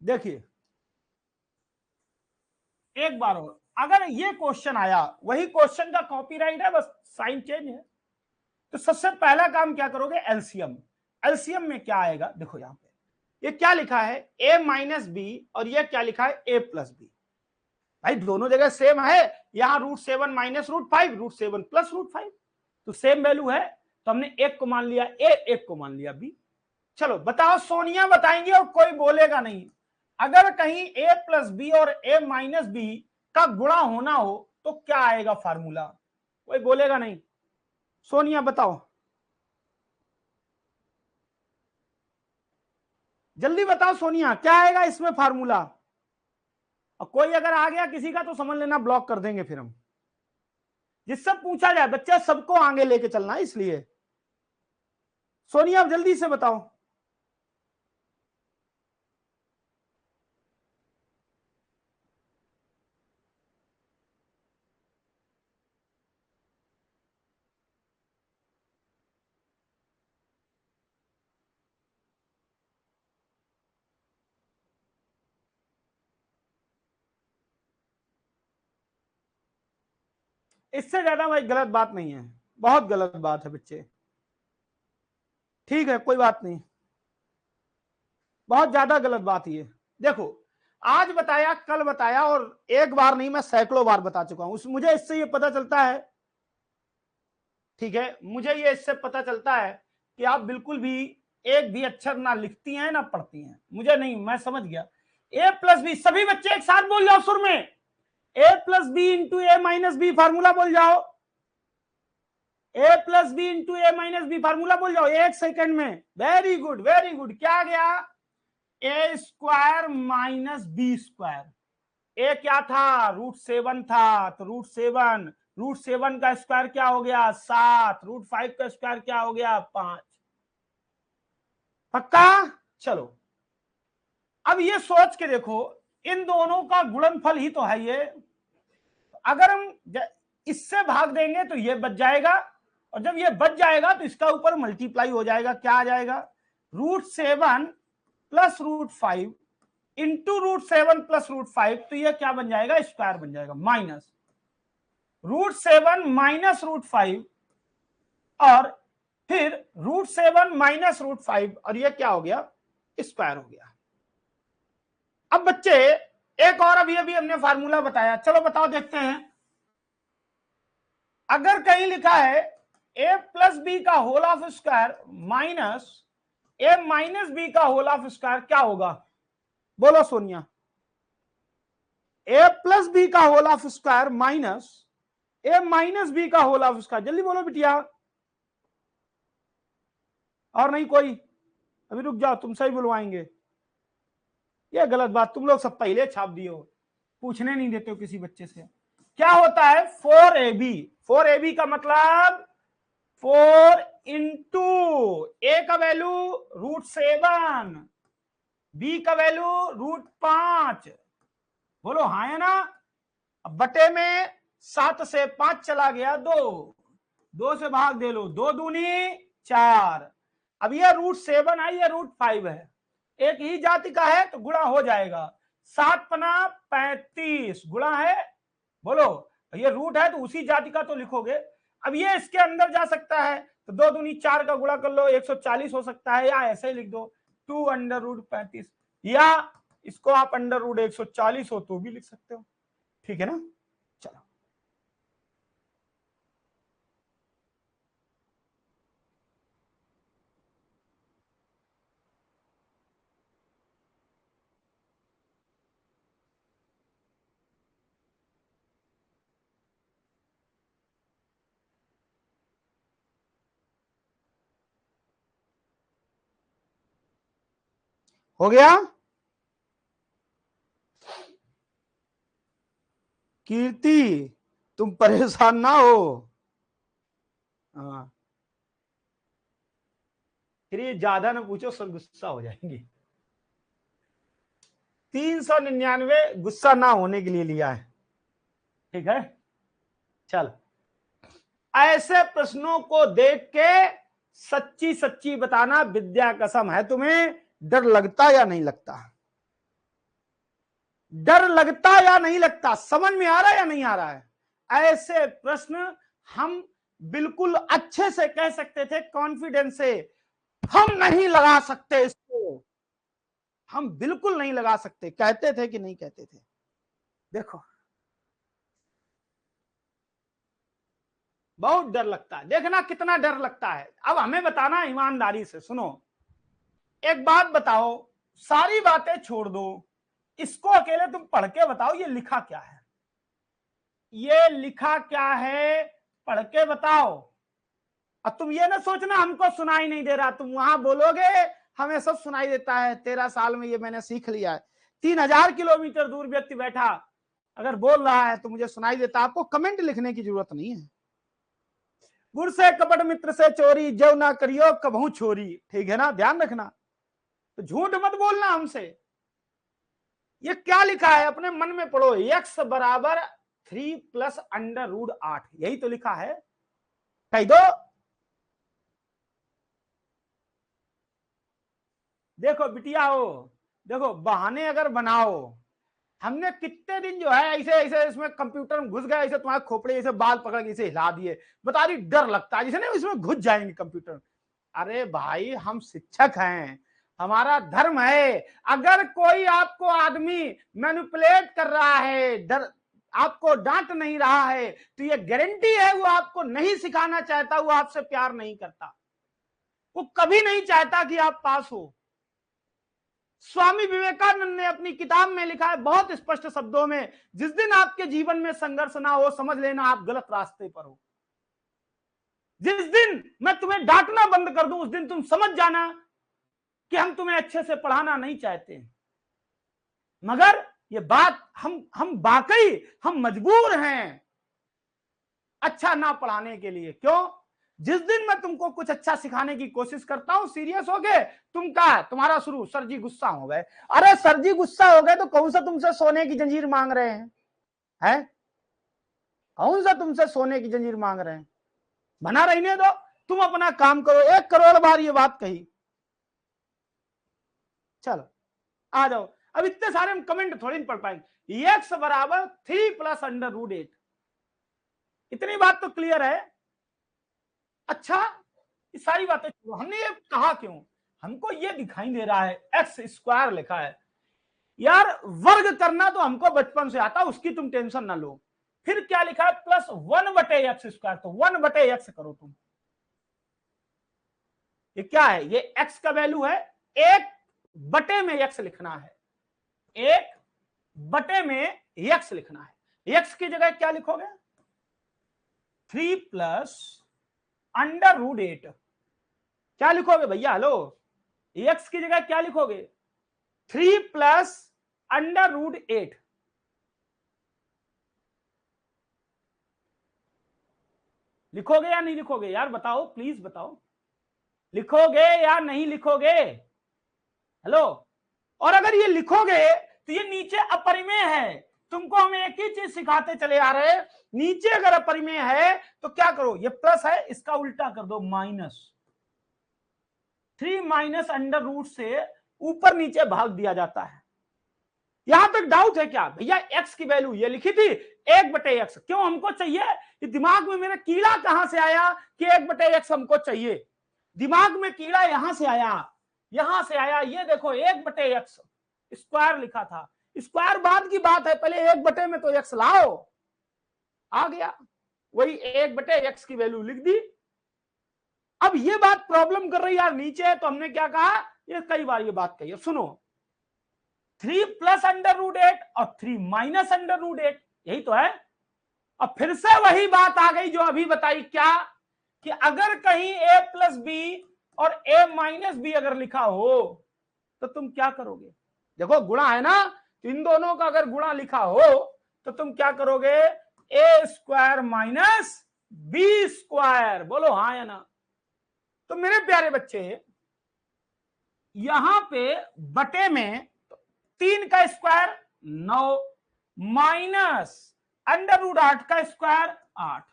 देखिए एक बार और, अगर ये क्वेश्चन आया, वही क्वेश्चन का कॉपीराइट है, बस साइन चेंज है, तो सबसे पहला काम क्या करोगे? एलसीएम। एलसीएम में क्या आएगा? देखो यहां पे ये क्या लिखा है? a माइनस बी, और ये क्या लिखा है? a plus B. भाई दोनों जगह सेम है, यहां √7 माइनस √5, √7 प्लस √5, तो सेम वैल्यू है। तो हमने एक को मान लिया a, एक को मान लिया b। चलो बताओ, सोनिया बताएंगे और कोई बोलेगा नहीं। अगर कहीं a प्लस बी और a माइनस बी का गुणा होना हो तो क्या आएगा फार्मूला? कोई बोलेगा नहीं। सोनिया बताओ, जल्दी बताओ सोनिया, क्या आएगा इसमें फार्मूला? और कोई अगर आ गया किसी का तो समझ लेना ब्लॉक कर देंगे फिर हम। जिससे पूछा जाए बच्चे, सबको आगे लेके चलना है, इसलिए सोनिया आप जल्दी से बताओ। इससे ज्यादा भाई गलत बात नहीं है, बहुत गलत बात है बच्चे। ठीक है कोई बात नहीं, बहुत ज्यादा गलत बात ये। देखो आज बताया, कल बताया, और एक बार नहीं मैं सैकड़ों बार बता चुका हूं। मुझे इससे ये पता चलता है, ठीक है, मुझे ये इससे पता चलता है कि आप बिल्कुल भी एक भी अक्षर ना लिखती हैं ना पढ़ती हैं, मुझे नहीं, मैं समझ गया। ए प्लस बी, सभी बच्चे एक साथ बोल जाओ सुर में, ए प्लस बी इंटू ए माइनस बी, फार्मूला बोल जाओ, ए प्लस बी इंटू ए माइनस बी, फार्मूला बोल जाओ 1 सेकंड में। Very good very good. क्या गया? ए स्क्वायर माइनस बी स्क्वायर। ए क्या था? √7 था, तो √7 का स्क्वायर क्या हो गया? 7। √5 का स्क्वायर क्या हो गया? 5। पक्का? चलो अब ये सोच के देखो, इन दोनों का गुणनफल ही तो है ये। अगर हम इससे भाग देंगे तो ये बच जाएगा, और जब ये बच जाएगा तो इसका ऊपर मल्टीप्लाई हो जाएगा। क्या आ जाएगा? √7 प्लस √5 इंटू √7 प्लस √5, तो ये क्या बन जाएगा? स्क्वायर बन जाएगा। माइनस √7 माइनस √5 और फिर √7 माइनस √5, और ये क्या हो गया? स्क्वायर हो गया। अब बच्चे एक और अभी हमने फार्मूला बताया, चलो बताओ देखते हैं। अगर कहीं लिखा है ए प्लस बी का whole of square minus A minus B का होल ऑफ स्क्वायर, क्या होगा? बोलो सोनिया। ए प्लस बी का whole of square minus A minus B का होल ऑफ स्क्वायर, जल्दी बोलो बिटिया। और नहीं कोई? अभी रुक जाओ, तुमसे ही बुलवाएंगे। ये गलत बात, तुम लोग सब पहले छाप दिए हो, पूछने नहीं देते हो किसी बच्चे से। क्या होता है? 4ab। 4ab का मतलब 4 इंटू ए का वैल्यू √7, बी का वैल्यू √5। बोलो हाँ है ना? अब बटे में 7 से 5 चला गया, 2 से भाग दे लो, 2 दूनी 4। अब ये √7 है, ये √5 है, एक ही जाति का है तो गुणा हो जाएगा। 7 पना 35 गुणा है, बोलो ये रूट है तो उसी जाति का तो लिखोगे। अब ये इसके अंदर जा सकता है तो 2 दूनी 4 का गुणा कर लो, 140 हो सकता है, या ऐसे ही लिख दो 2√35, या इसको आप √140 हो तो भी लिख सकते हो। ठीक है ना? चलो हो गया? कीर्ति तुम परेशान ना हो। हाँ, फिर ये ज्यादा ना पूछो, सब गुस्सा हो जाएंगे। 399 गुस्सा ना होने के लिए लिया है, ठीक है? चल, ऐसे प्रश्नों को देख के सच्ची सच्ची बताना, विद्या कसम है तुम्हें, डर लगता या नहीं लगता? डर लगता या नहीं लगता? समझ में आ रहा है या नहीं आ रहा है? ऐसे प्रश्न हम बिल्कुल अच्छे से कह सकते थे, कॉन्फिडेंस से, हम नहीं लगा सकते इसको, हम बिल्कुल नहीं लगा सकते। कहते थे कि नहीं कहते थे? देखो बहुत डर लगता है, देखना कितना डर लगता है। अब हमें बताना ईमानदारी से, सुनो एक बात बताओ, सारी बातें छोड़ दो, इसको अकेले तुम पढ़ के बताओ ये लिखा क्या है, ये लिखा क्या है, पढ़ के बताओ। अब तुम ये ना सोचना हमको सुनाई नहीं दे रहा, तुम वहां बोलोगे हमें सब सुनाई देता है, 13 साल में ये मैंने सीख लिया है। 3000 किलोमीटर दूर व्यक्ति बैठा अगर बोल रहा है तो मुझे सुनाई देता। आपको कमेंट लिखने की जरूरत नहीं है। गुर से कपट मित्र से चोरी, जो ना करियो कबहू छोरी, ठीक है ना? ध्यान रखना, तो झूठ मत बोलना हमसे। ये क्या लिखा है अपने मन में पढ़ो, x बराबर 3 प्लस √8, यही तो लिखा है, कह दो। देखो बिटिया हो, देखो बहाने अगर बनाओ, हमने कितने दिन जो है ऐसे ऐसे इसमें कंप्यूटर में घुस गए, ऐसे तुम्हारे खोपड़े ऐसे बाल पकड़ के ऐसे हिला दिए, बता रही डर लगता है जैसे ना इसमें घुस जाएंगे कंप्यूटर। अरे भाई हम शिक्षक हैं, हमारा धर्म है, अगर कोई आपको आदमी मैनिपुलेट कर रहा है, डर आपको डांट नहीं रहा है, तो ये गारंटी है वो आपको नहीं सिखाना चाहता, वो आपसे प्यार नहीं करता। वो कभी नहीं चाहता कि आप पास हो। स्वामी विवेकानंद ने अपनी किताब में लिखा है बहुत स्पष्ट शब्दों में, जिस दिन आपके जीवन में संघर्ष ना हो, समझ लेना आप गलत रास्ते पर हो। जिस दिन मैं तुम्हें डांटना बंद कर दूं, उस दिन तुम समझ जाना कि हम तुम्हें अच्छे से पढ़ाना नहीं चाहते। मगर ये बात हम वाकई हम मजबूर हैं अच्छा ना पढ़ाने के लिए। क्यों? जिस दिन मैं तुमको कुछ अच्छा सिखाने की कोशिश करता हूं, सीरियस हो गए तुम, क्या तुम्हारा शुरू, सर जी गुस्सा हो गए। अरे सर जी गुस्सा हो गए तो कौन सा तुमसे सोने की जंजीर मांग रहे हैं? है कौन सा तुमसे सोने की जंजीर मांग रहे हैं? बना रहने दो, तुम अपना काम करो। 1 करोड़ बार ये बात कही। चलो आ जाओ। अब इतने सारे हम कमेंट थोड़ी नहीं पढ़ पाएंगे। x बराबर 3 + √8, इतनी बात तो क्लियर है। अच्छा, ये सारी बातें हमने ये कहा क्यों? हमको ये दिखाई दे रहा है x² लिखा है। यार वर्ग करना तो हमको बचपन से आता, उसकी तुम टेंशन ना लो। फिर क्या लिखा है? +1/x², तो 1/x करो तुम। ये क्या है? ये x का वैल्यू है, 1/x लिखना है, 1/में x लिखना है। x की जगह क्या लिखोगे? 3 + √8। क्या लिखोगे भैया? हेलो, x की जगह क्या लिखोगे? 3 + √8। लिखोगे या नहीं लिखोगे? यार बताओ, प्लीज बताओ, लिखोगे या नहीं लिखोगे? हेलो, और अगर ये लिखोगे तो ये नीचे अपरिमेय है। तुमको हम एक ही चीज सिखाते चले आ रहे हैं, नीचे अगर अपरिमेय है तो क्या करो? ये प्लस है, इसका उल्टा कर दो माइनस। 3 - से ऊपर नीचे भाग दिया जाता है। यहां तक डाउट है क्या? भैया x की वैल्यू ये लिखी थी 1/x, क्यों हमको चाहिए? ये दिमाग में मेरा कीड़ा कहां से आया कि 1/x हमको चाहिए? दिमाग में कीड़ा यहां से आया, ये देखो 1/x स्क्वायर लिखा था। स्क्वायर बाद की बात है, पहले 1/, में तो x लाओ। आ गया, वही 1/x की वैल्यू लिख दी। अब ये बात प्रॉब्लम कर रही यार नीचे है, तो हमने क्या कहा? ये कई बार ये बात कही। सुनो, 3 + √8 और 3 - √8, यही तो है। अब फिर से वही बात आ गई जो अभी बताई, क्या कि अगर कहीं a + b और a - b अगर लिखा हो तो तुम क्या करोगे? देखो गुणा है ना, तो इन दोनों का अगर गुणा लिखा हो तो तुम क्या करोगे? a² - b²। बोलो हाँ या ना? तो मेरे प्यारे बच्चे, यहां पे बटे में 3 का स्क्वायर 9 माइनस √8 का स्क्वायर 8।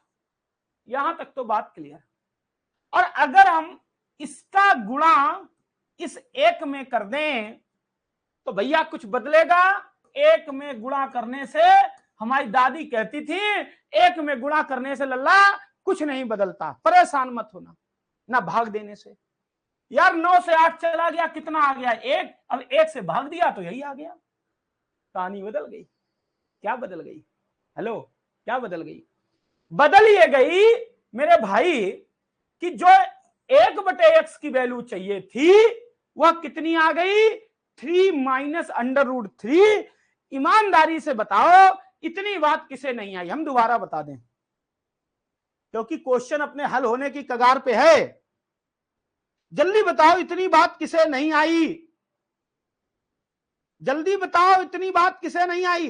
यहां तक तो बात क्लियर। और अगर हम इसका गुणा इस 1 में कर दें तो भैया कुछ बदलेगा? 1 में गुणा करने से, हमारी दादी कहती थी 1 में गुणा करने से लल्ला कुछ नहीं बदलता, परेशान मत होना, ना भाग देने से। यार 9 से 8 चला गया, कितना आ गया? 1। अब 1 से भाग दिया तो यही आ गया। कहानी बदल गई। क्या बदल गई? हेलो, क्या बदल गई? बदल ये गई मेरे भाई कि जो 1/x की वैल्यू चाहिए थी वह कितनी आ गई? 3 - √3। ईमानदारी से बताओ, इतनी बात किसे नहीं आई? हम दोबारा बता दें, क्योंकि क्वेश्चन अपने हल होने की कगार पे है। जल्दी बताओ, इतनी बात किसे नहीं आई? जल्दी बताओ, इतनी बात किसे नहीं आई?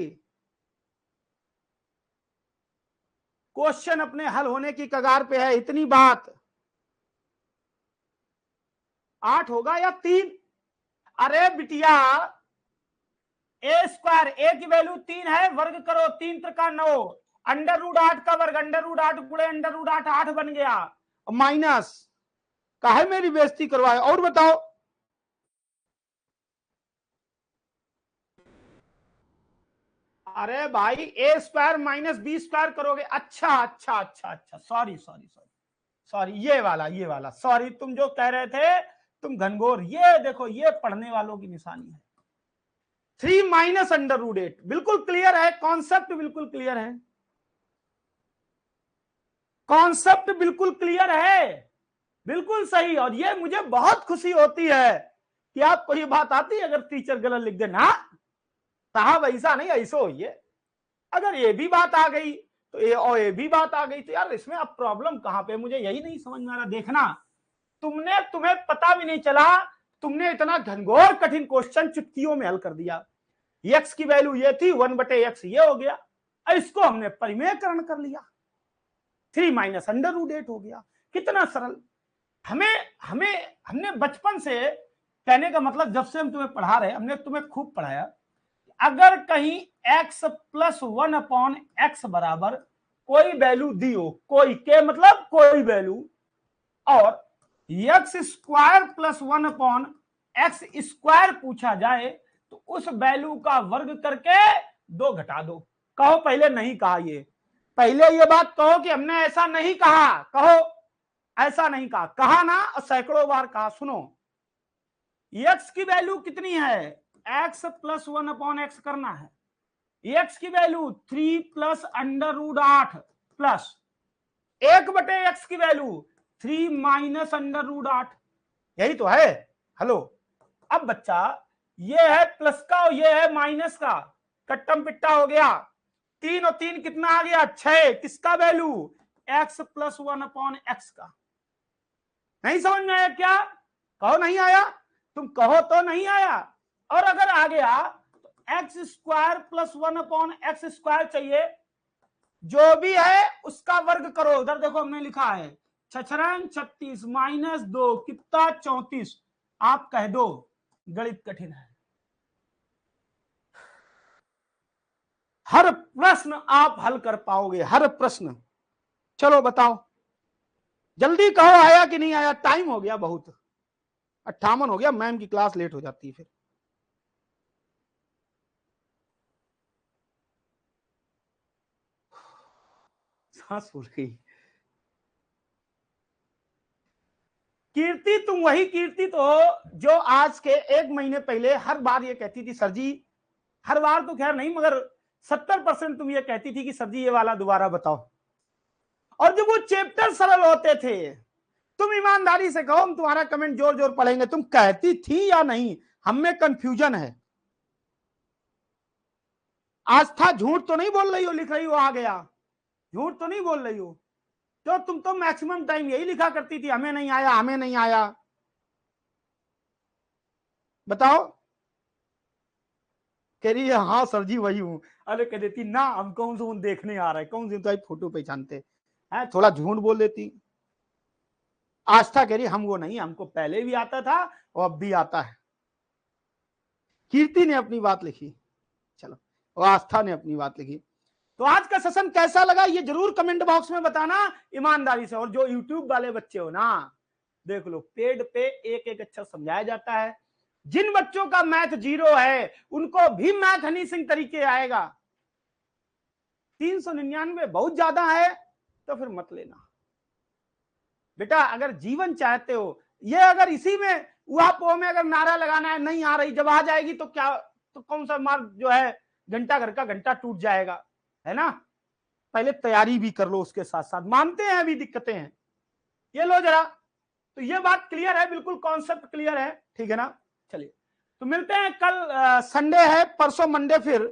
क्वेश्चन अपने हल होने की कगार पे है, इतनी बात। 8 होगा या 3? अरे बिटिया, a², a की वैल्यू 3 है, वर्ग करो, 3 × 9, √8 का वर्ग, √8 गुणे √8 8 बन गया, माइनस। काहे मेरी बेइज्जती करवाए? और बताओ। अरे भाई a² - b² करोगे। अच्छा, सॉरी, ये वाला सॉरी, तुम जो कह रहे थे तुम घनघोर, ये देखो, ये पढ़ने वालों की निशानी है। 3 - √8 बिल्कुल क्लियर है, कॉन्सेप्ट बिल्कुल क्लियर है, कॉन्सेप्ट बिल्कुल क्लियर है। बिल्कुल सही। और ये मुझे बहुत खुशी होती है कि आपको ये बात आती है अगर टीचर गलत लिख दे ना साहब ऐसा नहीं ऐसा हो ये, अगर ये भी बात आ गई तो ये भी बात आ गई तो यार इसमें अब प्रॉब्लम कहां पे, मुझे यही नहीं समझ में आ रहा। देखना तुम्हें पता भी नहीं चला, तुमने इतना घनघोर कठिन क्वेश्चन चुटकियों में हल कर दिया। एक्स की वैल्यू ये थी 1/x ये हो गया, इसको हमने परिमेयकरण कर लिया, 3 माइनस √8 हो गया। कितना सरल। हमने बचपन से, कहने का मतलब जब से हम तुम्हें पढ़ा रहे हमने तुम्हें खूब पढ़ाया, अगर कहीं x + 1/x बराबर कोई वैल्यू दी हो, कोई के मतलब कोई वैल्यू, और x² + 1/x² पूछा जाए तो उस वैल्यू का वर्ग करके 2 घटा दो। कहो पहले नहीं कहा, ये पहले ये बात कहो कि हमने ऐसा नहीं कहा, कहो ऐसा नहीं कहा, कहा ना, सैकड़ों बार कहा। सुनो, x की वैल्यू कितनी है, x + 1/x करना है, x की वैल्यू 3 + √8 प्लस 1/x की वैल्यू 3 माइनस √8, यही तो है। हेलो, अब बच्चा ये है प्लस का और ये है माइनस का, कट्टम पिट्टा हो गया, 3 और 3 कितना आ गया 6, किसका वैल्यू x + 1/x का। नहीं समझ में आया क्या, कहो नहीं आया, तुम कहो तो नहीं आया। और अगर आ गया तो x² + 1/x² चाहिए, जो भी है उसका वर्ग करो। उधर देखो हमने लिखा है 6×6 36 - 2 कितना 34। आप कह दो गणित कठिन है, हर प्रश्न आप हल कर पाओगे, हर प्रश्न। चलो बताओ, जल्दी कहो आया कि नहीं आया, टाइम हो गया बहुत, 58 हो गया, मैम की क्लास लेट हो जाती है फिर। सांस फूल गई। कीर्ति, तुम वही कीर्ति तो जो आज के 1 महीने पहले हर बार ये कहती थी सर जी, हर बार तो खैर नहीं मगर 70% तुम ये कहती थी कि सर जी ये वाला दोबारा बताओ। और जब वो चैप्टर सरल होते थे, तुम ईमानदारी से कहो, हम तुम्हारा कमेंट जोर जोर पढ़ेंगे, तुम कहती थी या नहीं, हमें कंफ्यूजन है। आस्था झूठ तो नहीं बोल रही हो, लिख रही हो आ गया, झूठ तो नहीं बोल रही हो। तो तुम तो मैक्सिमम टाइम यही लिखा करती थी, हमें नहीं आया, हमें नहीं आया। बताओ। कह रही है हाँ सर जी वही हूं। अरे कह देती ना, हम कौन से देखने आ रहे, कौन से तो फोटो पहचानते हैं, थोड़ा झूठ बोल देती। आस्था कह रही हम वो नहीं, हमको पहले भी आता था और अब भी आता है। कीर्ति ने अपनी बात लिखी, चलो, और आस्था ने अपनी बात लिखी। तो आज का सेशन कैसा लगा ये जरूर कमेंट बॉक्स में बताना ईमानदारी से। और जो यूट्यूब वाले बच्चे हो ना, देख लो पेड पे एक एक अक्षर समझाया जाता है। जिन बच्चों का मैथ 0 है उनको भी मैथ हनी सिंह तरीके आएगा। 399 बहुत ज्यादा है तो फिर मत लेना बेटा। अगर जीवन चाहते हो, ये अगर इसी में उहापोह में अगर नारा लगाना है, नहीं आ रही, जब आ जाएगी तो क्या, तो कौन सा मार्ग जो है, घंटा घर का घंटा टूट जाएगा, है ना। पहले तैयारी भी कर लो उसके साथ साथ, मानते हैं अभी दिक्कतें हैं। ये लो जरा, तो ये बात क्लियर है, बिल्कुल कॉन्सेप्ट क्लियर है, ठीक है ना। चलिए तो मिलते हैं कल, संडे है, परसों मंडे फिर।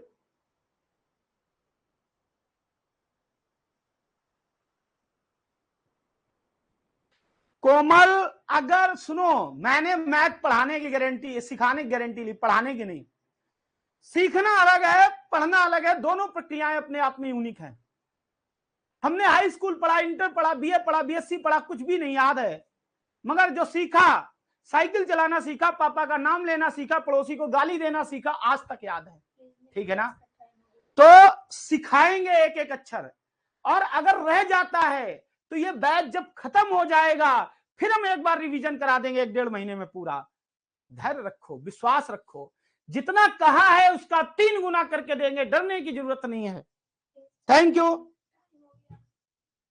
कोमल, अगर सुनो, मैंने मैथ पढ़ाने की गारंटी, सिखाने की गारंटी ली, पढ़ाने की नहीं। सीखना अलग है, पढ़ना अलग है, दोनों प्रक्रियाएं अपने आप में यूनिक है। हमने हाई स्कूल पढ़ा, इंटर पढ़ा, बीए पढ़ा, बीएससी पढ़ा, कुछ भी नहीं याद है, मगर जो सीखा, साइकिल चलाना सीखा, पापा का नाम लेना सीखा, पड़ोसी को गाली देना सीखा, आज तक याद है, ठीक है ना। तो सिखाएंगे एक एक अक्षर, और अगर रह जाता है तो ये बैच जब खत्म हो जाएगा फिर हम एक बार रिवीजन करा देंगे 1-1.5 महीने में पूरा। धैर्य रखो, विश्वास रखो, जितना कहा है उसका 3 गुना करके देंगे, डरने की जरूरत नहीं है। Thank you,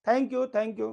thank you, thank you.